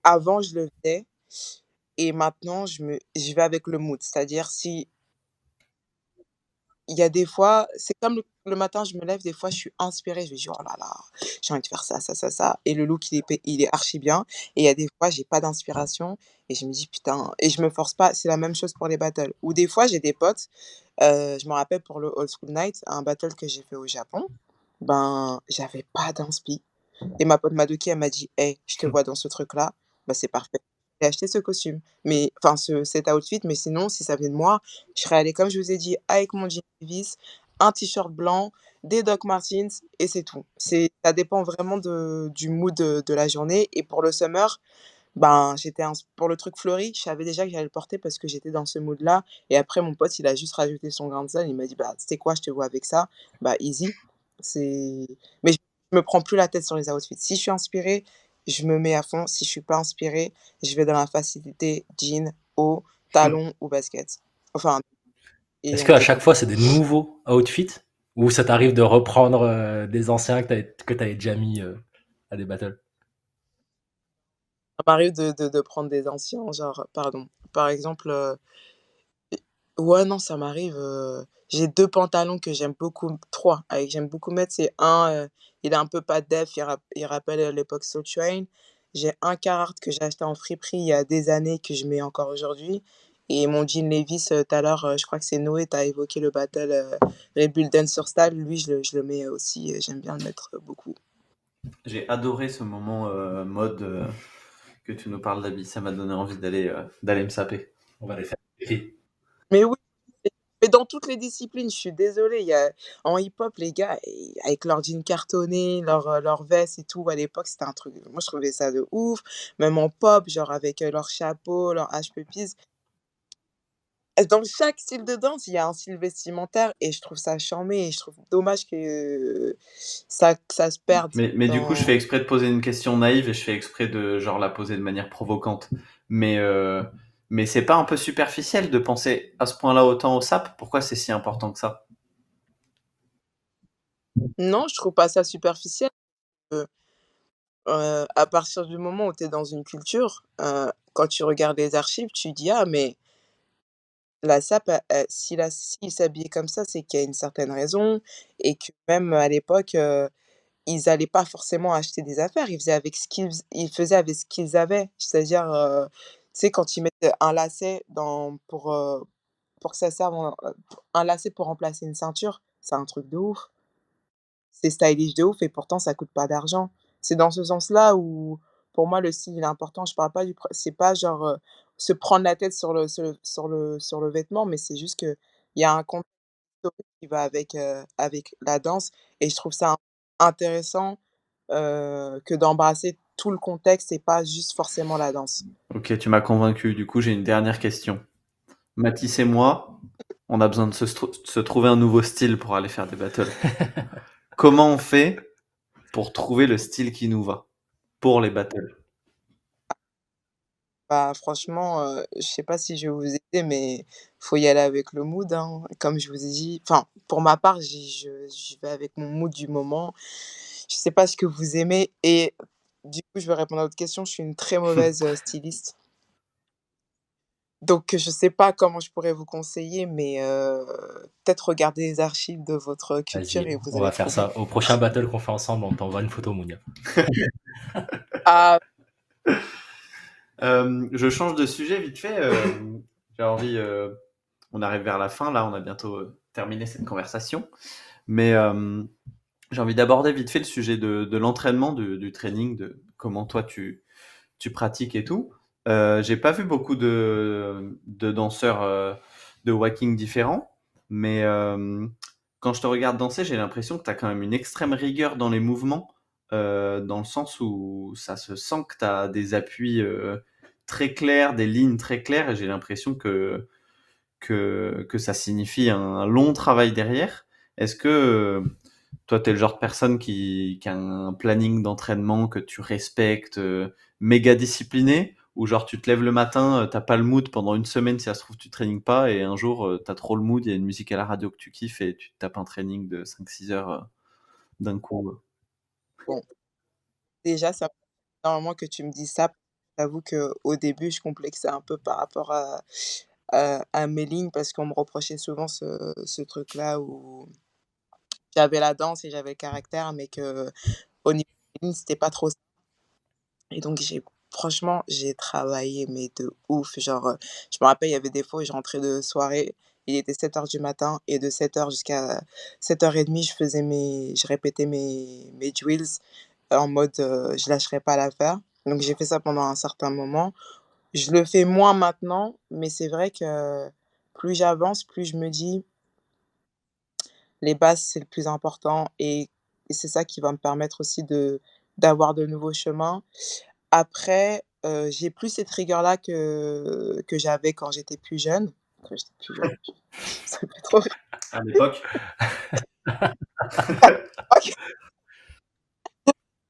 Avant je le faisais et maintenant je vais avec le mood. C'est-à-dire si il y a des fois, c'est comme le matin, je me lève, des fois, je suis inspirée, je me dis: «Oh là là, j'ai envie de faire ça, ça, ça, ça» et le look, il est archi bien et il y a des fois, j'ai pas d'inspiration et je me dis: «Putain» et je me force pas. C'est la même chose pour les battles ou des fois, j'ai des potes, je me rappelle pour le Old School Night, un battle que j'ai fait au Japon, ben, j'avais pas d'inspi et ma pote Madoki, elle m'a dit: «Hey, je te vois dans ce truc-là, bah, c'est parfait». J'ai acheté ce costume, mais enfin cet outfit, mais sinon, si ça venait de moi, je serais allée, comme je vous ai dit, avec mon jean Levi's, un t-shirt blanc, des Doc Martens et c'est tout. Ça dépend vraiment du mood de la journée et pour le summer, ben, pour le truc fleuri, je savais déjà que j'allais le porter parce que j'étais dans ce mood-là et après mon pote, il a juste rajouté son grain de sel, il m'a dit: «Bah, tu sais quoi? Je te vois avec ça, bah, easy». C'est mais je me prends plus la tête sur les outfits. Si je suis inspirée, je me mets à fond, si je suis pas inspirée, je vais dans la facilité, jean, haut, talons ou baskets. Enfin et Est-ce on qu'à fait chaque comme fois, ça. c'est des nouveaux outfits? Ou ça t'arrive de reprendre des anciens que t'avais déjà mis à des battles? Ça m'arrive de prendre des anciens, genre, pardon, par exemple, ouais, non, ça m'arrive, j'ai 2 pantalons que j'aime beaucoup, 3 que j'aime beaucoup mettre. C'est un, il est un peu pas def, il rappelle, l'époque Soul Train. J'ai un Carhartt que j'ai acheté en friperie il y a des années que je mets encore aujourd'hui et mon jean Levi's, tout à l'heure, je crois que c'est Noé, tu as évoqué le battle, Red Bull Dancer Style. Lui, je le mets aussi, j'aime bien le mettre, beaucoup. J'ai adoré ce moment mode que tu nous parles d'habits. Ça m'a donné envie d'aller me saper. On va les faire. Et Mais oui, mais dans toutes les disciplines, je suis désolée, il y a en hip-hop, les gars, avec leurs jeans cartonnés, leurs vestes et tout, à l'époque, c'était un truc moi, je trouvais ça de ouf. Même en pop, genre avec, leurs chapeaux, leurs hush-puppies. Dans chaque style de danse, il y a un style vestimentaire et je trouve ça charmé et je trouve dommage que ça se perde Mais du coup, je fais dans exprès de poser une question naïve et je fais exprès de genre la poser de manière provocante. Mais, euh, mais c'est pas un peu superficiel de penser à ce point-là autant au sap? Pourquoi c'est si important que ça? non, je trouve pas ça superficiel, heu à partir du moment où tu es dans une culture, quand tu regardes les archives, tu dis: «Ah mais la SAP, s'ils s'habillaient comme ça, c'est qu'il y a une certaine raison et que même à l'époque, ils allaient pas forcément acheter des affaires. Ils faisaient avec ce qu'ils avaient. C'est-à-dire, tu sais, quand ils mettent un lacet pour que ça serve un lacet pour remplacer une ceinture, c'est un truc de ouf. C'est stylish de ouf et pourtant ça coûte pas d'argent. C'est dans ce sens-là où, pour moi, le style il est important. Je parle pas c'est pas genre, se prendre la tête sur le vêtement, mais c'est juste qu'il y a un contexte historique qui va avec la danse et je trouve ça intéressant, que d'embrasser tout le contexte et pas juste forcément la danse. Ok, tu m'as convaincu. Du coup, j'ai une dernière question. Mathis et moi, on a besoin de se trouver un nouveau style pour aller faire des battles. Comment on fait pour trouver le style qui nous va pour les battles? Bah, franchement, je sais pas si je vais vous aider, mais faut y aller avec le mood, hein. Comme je vous ai dit, enfin, pour ma part, je vais avec mon mood du moment. Je sais pas ce que vous aimez et du coup, je vais répondre à votre question. Je suis une très mauvaise, styliste. Donc je sais pas comment je pourrais vous conseiller, mais peut-être regarder les archives de votre culture vas-y, et vous on allez va faire trouver. ça. Au prochain battle qu'on fait ensemble, on t'envoie une photo, Mounia. Ah, Je change de sujet vite fait. J'ai envie. On arrive vers la fin là, on a bientôt terminé cette conversation. Mais j'ai envie d'aborder vite fait le sujet de l'entraînement, du training, de comment toi tu pratiques et tout. J'ai pas vu beaucoup de danseurs de walking différents, mais quand je te regarde danser, j'ai l'impression que tu as quand même une extrême rigueur dans les mouvements, dans le sens où ça se sent que tu as des appuis très clairs, des lignes très claires, et j'ai l'impression que ça signifie un long travail derrière. Est-ce que toi, tu es le genre de personne qui a un planning d'entraînement que tu respectes, méga discipliné, ou genre tu te lèves le matin, t'as pas le mood pendant une semaine, si ça se trouve, tu traînes pas, et un jour, t'as trop le mood, il y a une musique à la radio que tu kiffes, et tu te tapes un training de 5-6 heures d'un coup. Bon, déjà, ça normalement que tu me dis ça, j'avoue qu'au début, je complexais un peu par rapport à mes lignes parce qu'on me reprochait souvent ce truc-là où j'avais la danse et j'avais le caractère, mais qu'au niveau des lignes, c'était pas trop ça. Et donc franchement, j'ai travaillé, mais de ouf. Genre, je me rappelle, il y avait des fois où je rentrais de soirée, il était 7 heures du matin et de 7 heures jusqu'à 7h30, je répétais mes drills en mode, je lâcherai pas l'affaire. Donc j'ai fait ça pendant un certain moment. Je le fais moins maintenant, mais c'est vrai que plus j'avance, plus je me dis: «Les bases, c'est le plus important» et c'est ça qui va me permettre aussi d'avoir de nouveaux chemins. Après, j'ai plus cette rigueur-là que j'avais quand j'étais plus jeune. Quand j'étais plus jeune, ça fait trop rire. À l'époque.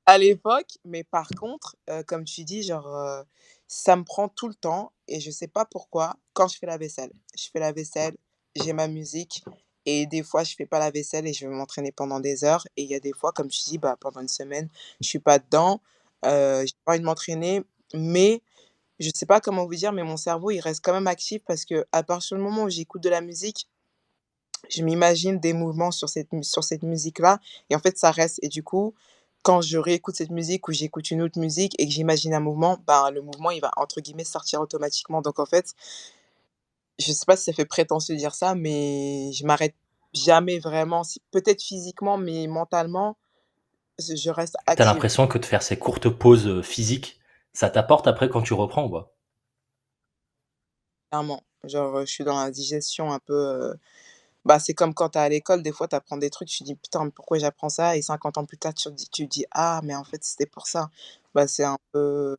À l'époque, mais par contre, comme tu dis, genre, ça me prend tout le temps et je sais pas pourquoi, quand je fais la vaisselle. Je fais la vaisselle, j'ai ma musique et des fois je fais pas la vaisselle et je vais m'entraîner pendant des heures et il y a des fois, comme tu dis, bah, pendant une semaine, je suis pas dedans, j'ai pas envie de m'entraîner, mais je sais pas comment vous dire, mais mon cerveau, il reste quand même actif parce qu'à partir du moment où j'écoute de la musique, je m'imagine des mouvements sur cette musique-là et en fait, ça reste et du coup, quand je réécoute cette musique ou j'écoute une autre musique et que j'imagine un mouvement, ben, le mouvement, il va entre guillemets «sortir automatiquement» donc en fait, je sais pas si ça fait prétentieux de dire ça, mais je m'arrête jamais vraiment, si peut-être physiquement, mais mentalement, je reste Tu as active, l'impression que de faire ces courtes pauses, physiques, ça t'apporte après quand tu reprends ou pas? clairement. Genre, je suis dans la digestion un peu, bah, c'est comme quand tu es à l'école, des fois, tu apprends des trucs, tu dis: «Putain, mais pourquoi j'apprends ça?» et 50 ans plus tard, tu te dis: «Ah, mais en fait, c'était pour ça». Bah,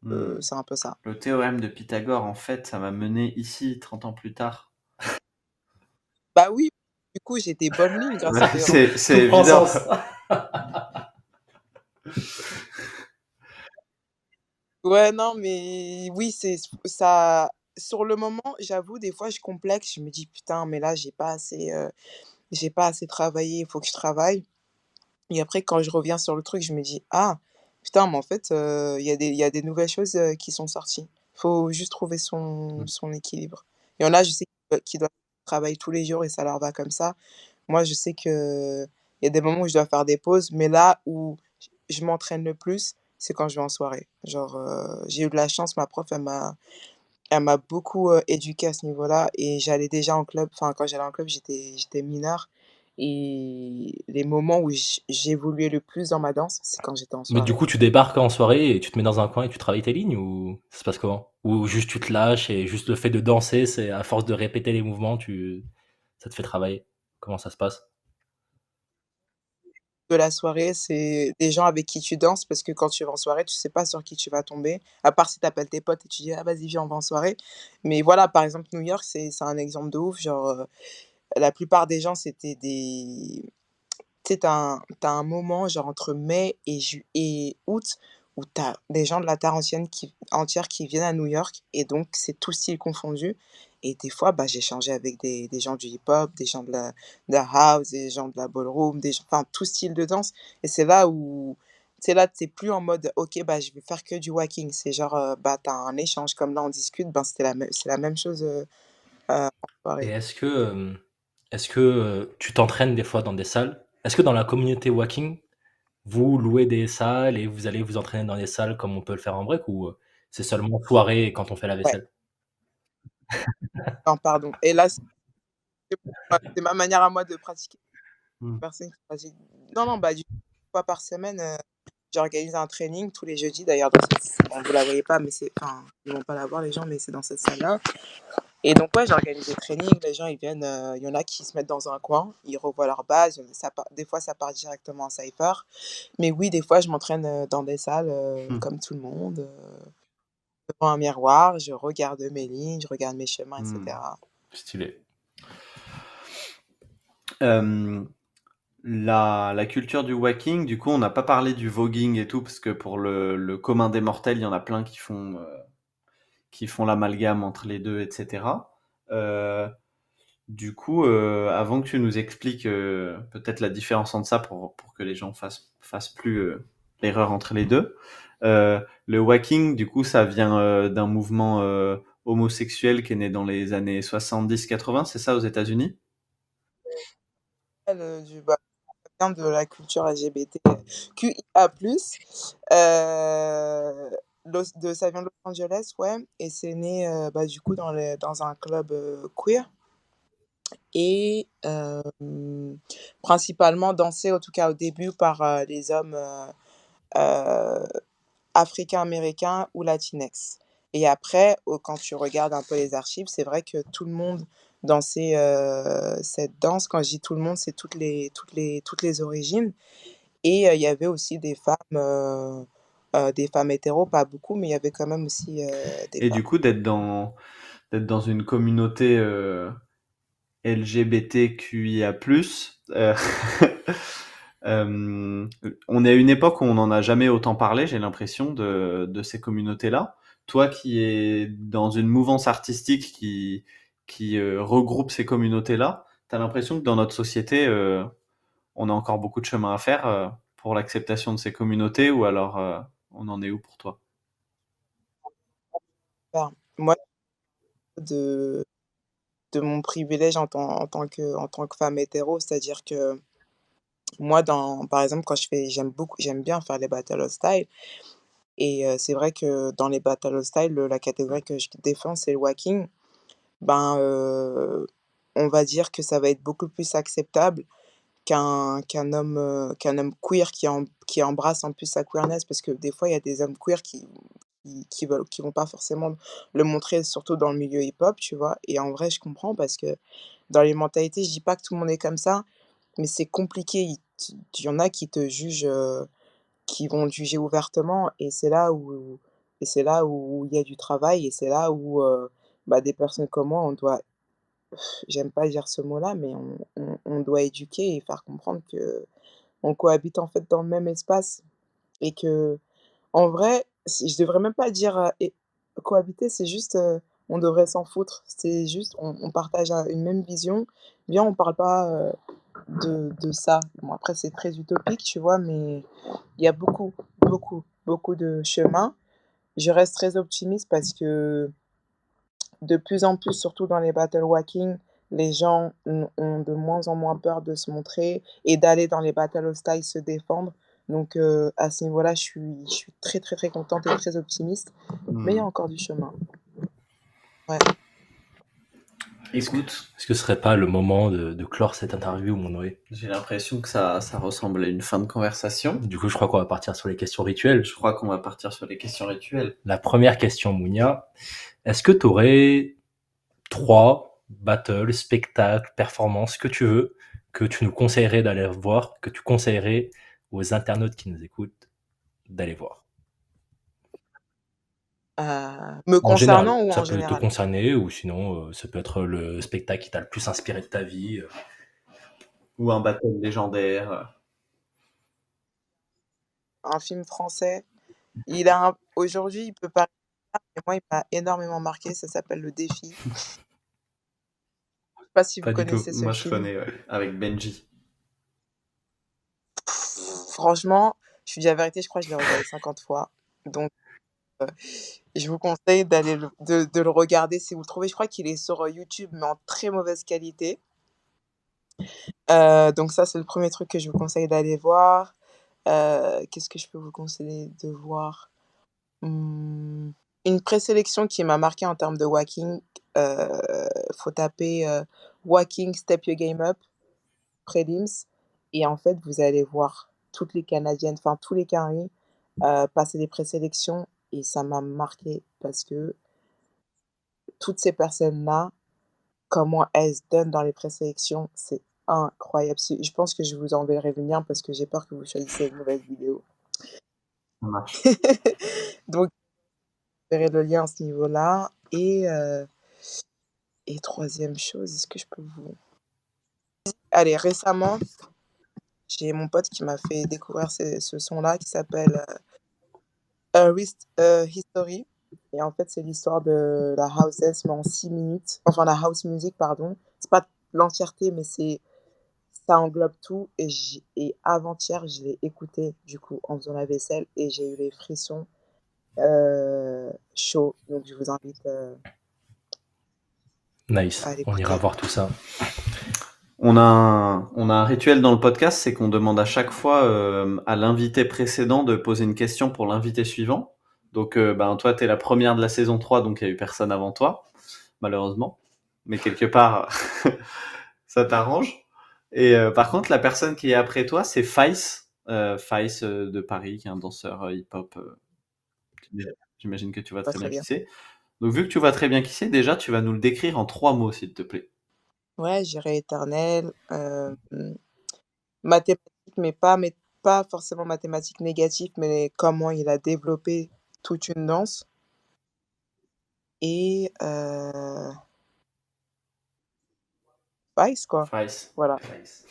Hmm. c'est un peu ça. Le théorème de Pythagore, en fait, ça m'a mené ici 30 ans plus tard. Bah, oui, du coup, j'ai des bonnes lignes grâce Ouais, au théorème. c'est Tout prend évident. sens. Ouais, non, mais oui, c'est ça sur le moment, j'avoue, des fois, je complexe, je me dis: «Putain, mais là, j'ai pas assez travaillé, il faut que je travaille». Et après, quand je reviens sur le truc, je me dis: «Ah, putain, mais en fait, il y a des nouvelles choses, qui sont sorties». Faut juste trouver son équilibre. Il y en a, je sais, qui doivent travailler tous les jours et ça leur va comme ça. Moi, je sais qu'il y a des moments où je dois faire des pauses, mais là où je m'entraîne le plus, c'est quand je vais en soirée. Genre, j'ai eu de la chance, ma prof, elle m'a beaucoup, éduquée à ce niveau-là et j'allais déjà en club, enfin, quand j'allais en club, j'étais mineure et les moments où j'évoluais le plus dans ma danse, c'est quand j'étais en Mais du soirée. coup, tu débarques en soirée et tu te mets dans un coin et tu travailles tes lignes ou ça se passe comment? Ou juste tu te lâches et juste le fait de danser, c'est à force de répéter les mouvements, ça te fait travailler? Comment ça se passe? De la soirée, c'est des gens avec qui tu danses parce que quand tu vas en soirée, tu sais pas sur qui tu vas tomber, à part si tu appelles tes potes et tu dis: «Ah vas-y viens, on va en soirée». Mais voilà, par exemple, New York, c'est un exemple de ouf, genre, la plupart des gens, c'était des tu sais, tu as un moment, genre entre mai et août, où tu as des gens de la terre entière qui viennent à New York et donc c'est tout style confondu et des fois, bah, j'ai changé avec des gens du hip-hop, des gens de la house, des gens de la ballroom, des gens enfin tout style de danse et c'est là où c'est là, tu plus en mode: «OK, bah, je vais faire que du walking». C'est genre, bah, tu as un échange comme là on discute, ben, c'est la même chose, en Et soirée. tu t'entraînes des fois dans des salles? Est-ce que dans la communauté walking, vous louez des salles et vous allez vous entraîner dans des salles comme on peut le faire en break ou, c'est seulement soirée quand on fait la Ouais, vaisselle? non, pardon et là, c'est ma manière à moi de pratiquer. Hmm. Personne qui pratique non, non, bah, du fois par semaine, j'organise un training tous les jeudis d'ailleurs dans bon, vous la voyez pas, mais enfin, ils vont pas la voir les gens, mais c'est dans cette salle-là. Et donc ouais, j'organise des trainings, les gens ils viennent, il y en a qui se mettent dans un coin, ils revoient leur base, des fois ça part directement en cypher. Mais oui, des fois je m'entraîne dans des salles comme tout le monde, devant un miroir, je regarde mes lignes, je regarde mes chemins, etc. Stylé. La culture du whacking, du coup, on n'a pas parlé du voguing et tout, parce que pour le commun des mortels, il y en a plein qui font l'amalgame entre les deux, etc. Du coup, avant que tu nous expliques peut-être la différence entre ça pour que les gens fassent plus l'erreur entre les deux, le whacking, du coup, ça vient d'un mouvement homosexuel qui est né dans les années 70-80, c'est ça, aux États-Unis? Bah, ça vient de la culture LGBTQIA+. Ça vient de Los Angeles, ouais, et c'est né bah, du coup dans un club queer et principalement dansé, en tout cas au début, par les hommes euh, africains-américains ou latinx. Et après, quand tu regardes un peu les archives, c'est vrai que tout le monde dansait cette danse. Quand je dis tout le monde, c'est toutes les origines. Et il y avait aussi des femmes hétéros, pas beaucoup, mais il y avait quand même aussi des Et femmes. du coup, d'être dans une communauté LGBTQIA+, on est à une époque où on n'en a jamais autant parlé, j'ai l'impression, de ces communautés-là. Toi qui es dans une mouvance artistique qui regroupe ces communautés-là, tu as l'impression que dans notre société, on a encore beaucoup de chemin à faire pour l'acceptation de ces communautés, ou alors on en est où pour toi? Enfin, moi, de, de mon privilège en tant que femme hétéro, c'est-à-dire que moi, par exemple, j'aime bien faire les battles of style. Et c'est vrai que dans les battles of style, la catégorie que je défends, c'est le walking. Ben, on va dire que ça va être beaucoup plus acceptable qu'un homme queer qui embrasse en plus sa queerness, parce que des fois, il y a des hommes queer qui vont pas forcément le montrer, surtout dans le milieu hip-hop, tu vois. Et en vrai, je comprends parce que dans les mentalités, je dis pas que tout le monde est comme ça, mais c'est compliqué. Il y en a qui te jugent, qui vont te juger ouvertement, et c'est là où il y a du travail, et c'est là où bah, des personnes comme moi, on doit, j'aime pas dire ce mot-là, mais on doit éduquer et faire comprendre que on cohabite en fait dans le même espace, et que en vrai, je devrais même pas dire cohabiter, c'est juste on devrait s'en foutre. C'est juste on partage une même vision. Bien, on parle pas de ça. Bon, après, c'est très utopique, tu vois, mais il y a beaucoup de chemin. Je reste très optimiste parce que de plus en plus, surtout dans les battle walking, les gens ont de moins en moins peur de se montrer et d'aller dans les battle hostile se défendre. Donc à ce niveau-là, je suis très très très contente et très optimiste. Mais il y a encore du chemin. Ouais. Écoute, Est-ce que ce serait pas le moment de clore cette interview, mon Noé? j'ai l'impression que ça ressemble à une fin de conversation. Du coup, je crois qu'on va partir sur les questions rituelles. Je crois qu'on va partir sur les questions rituelles. La première question, Mounia, est-ce que tu aurais 3 battles, spectacles, performances, que tu veux, que tu nous conseillerais d'aller voir, que tu conseillerais aux internautes qui nous écoutent d'aller voir? Me En général, concernant ou ça en peut te général? concerner, ou sinon, ça peut être le spectacle qui t'a le plus inspiré de ta vie. Ou un battle légendaire. Un film français. Aujourd'hui, il peut paraître, mais moi, il m'a énormément marqué. Ça s'appelle Le Défi. Je sais pas si vous Pas du tout. connaissez ce Moi, je film. connais, ouais, avec Benji. Franchement, je suis dis la vérité, je crois que je l'ai regardé 50 fois. Donc, je vous conseille de le regarder si vous le trouvez. Je crois qu'il est sur YouTube, mais en très mauvaise qualité. Donc ça, c'est le premier truc que je vous conseille d'aller voir. Qu'est-ce que je peux vous conseiller de voir? Une présélection qui m'a marqué en termes de walking. Faut taper Walking Step Your Game Up prelims, et en fait, vous allez voir toutes les Canadiennes, enfin tous les Caries. passer des présélections et ça m'a marquée parce que toutes ces personnes-là, comment elles se donnent dans les présélections, c'est incroyable. Je pense que je vous enverrai le lien parce que j'ai peur que vous choisissiez une mauvaise vidéo. Ça marche. Donc, je verrai le lien à ce niveau-là et 3e chose, est-ce que je peux vous allez, récemment, j'ai mon pote qui m'a fait découvrir ce son-là qui s'appelle, History et en fait, c'est l'histoire de la house dance mais en 6 minutes, enfin la house music pardon. C'est pas l'entièreté mais ça englobe tout et avant-hier, je l'ai écouté du coup en faisant la vaisselle et j'ai eu les frissons, chauds donc je vous invite, Nice, à on ira l'écouter. voir tout ça. On a un rituel dans le podcast, c'est qu'on demande à chaque fois à l'invité précédent de poser une question pour l'invité suivant. Donc, toi, tu es la première de la saison 3, donc il n'y a eu personne avant toi, malheureusement. Mais quelque part, ça t'arrange. Et par contre, la personne qui est après toi, c'est Faïs, Faïs de Paris, qui est un danseur hip-hop. J'imagine que tu vois Pas très très bien qui bien. c'est. Donc, vu que tu vois très bien qui c'est, déjà, tu vas nous le décrire en 3 mots, s'il te plaît. Ouais, je dirais éternel, mathématiques, mais pas forcément mathématiques négatives, mais comment il a développé toute une danse et Vice quoi. Faïs. Voilà. Faïs.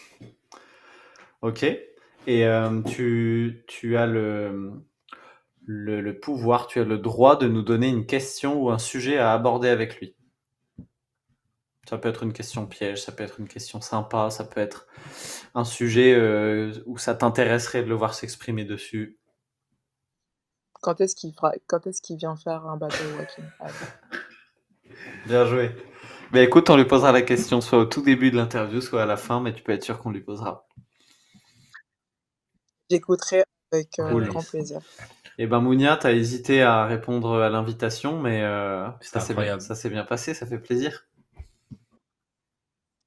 Ok. Et tu as le pouvoir, tu as le droit de nous donner une question ou un sujet à aborder avec lui. Ça peut être une question piège, ça peut être une question sympa, ça peut être un sujet où ça t'intéresserait de le voir s'exprimer dessus. Quand est-ce qu'il vient faire un battle walking? Allez. Bien joué. Mais écoute, on lui posera la question soit au tout début de l'interview, soit à la fin, mais tu peux être sûr qu'on lui posera. J'écouterai avec, Cool. grand plaisir. Et ben Mounia, t'as hésité à répondre à l'invitation, mais C'était incroyable. ça s'est bien passé, ça fait plaisir.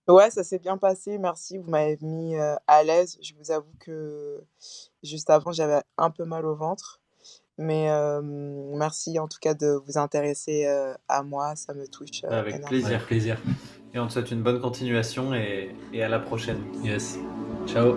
Ouais, ça s'est bien passé, merci, vous m'avez mis, à l'aise. Je vous avoue que juste avant, j'avais un peu mal au ventre, mais merci en tout cas de vous intéresser, à moi, ça me touche, Avec énormément. plaisir. Avec plaisir. Et on te souhaite une bonne continuation et à la prochaine. Yes. Ciao.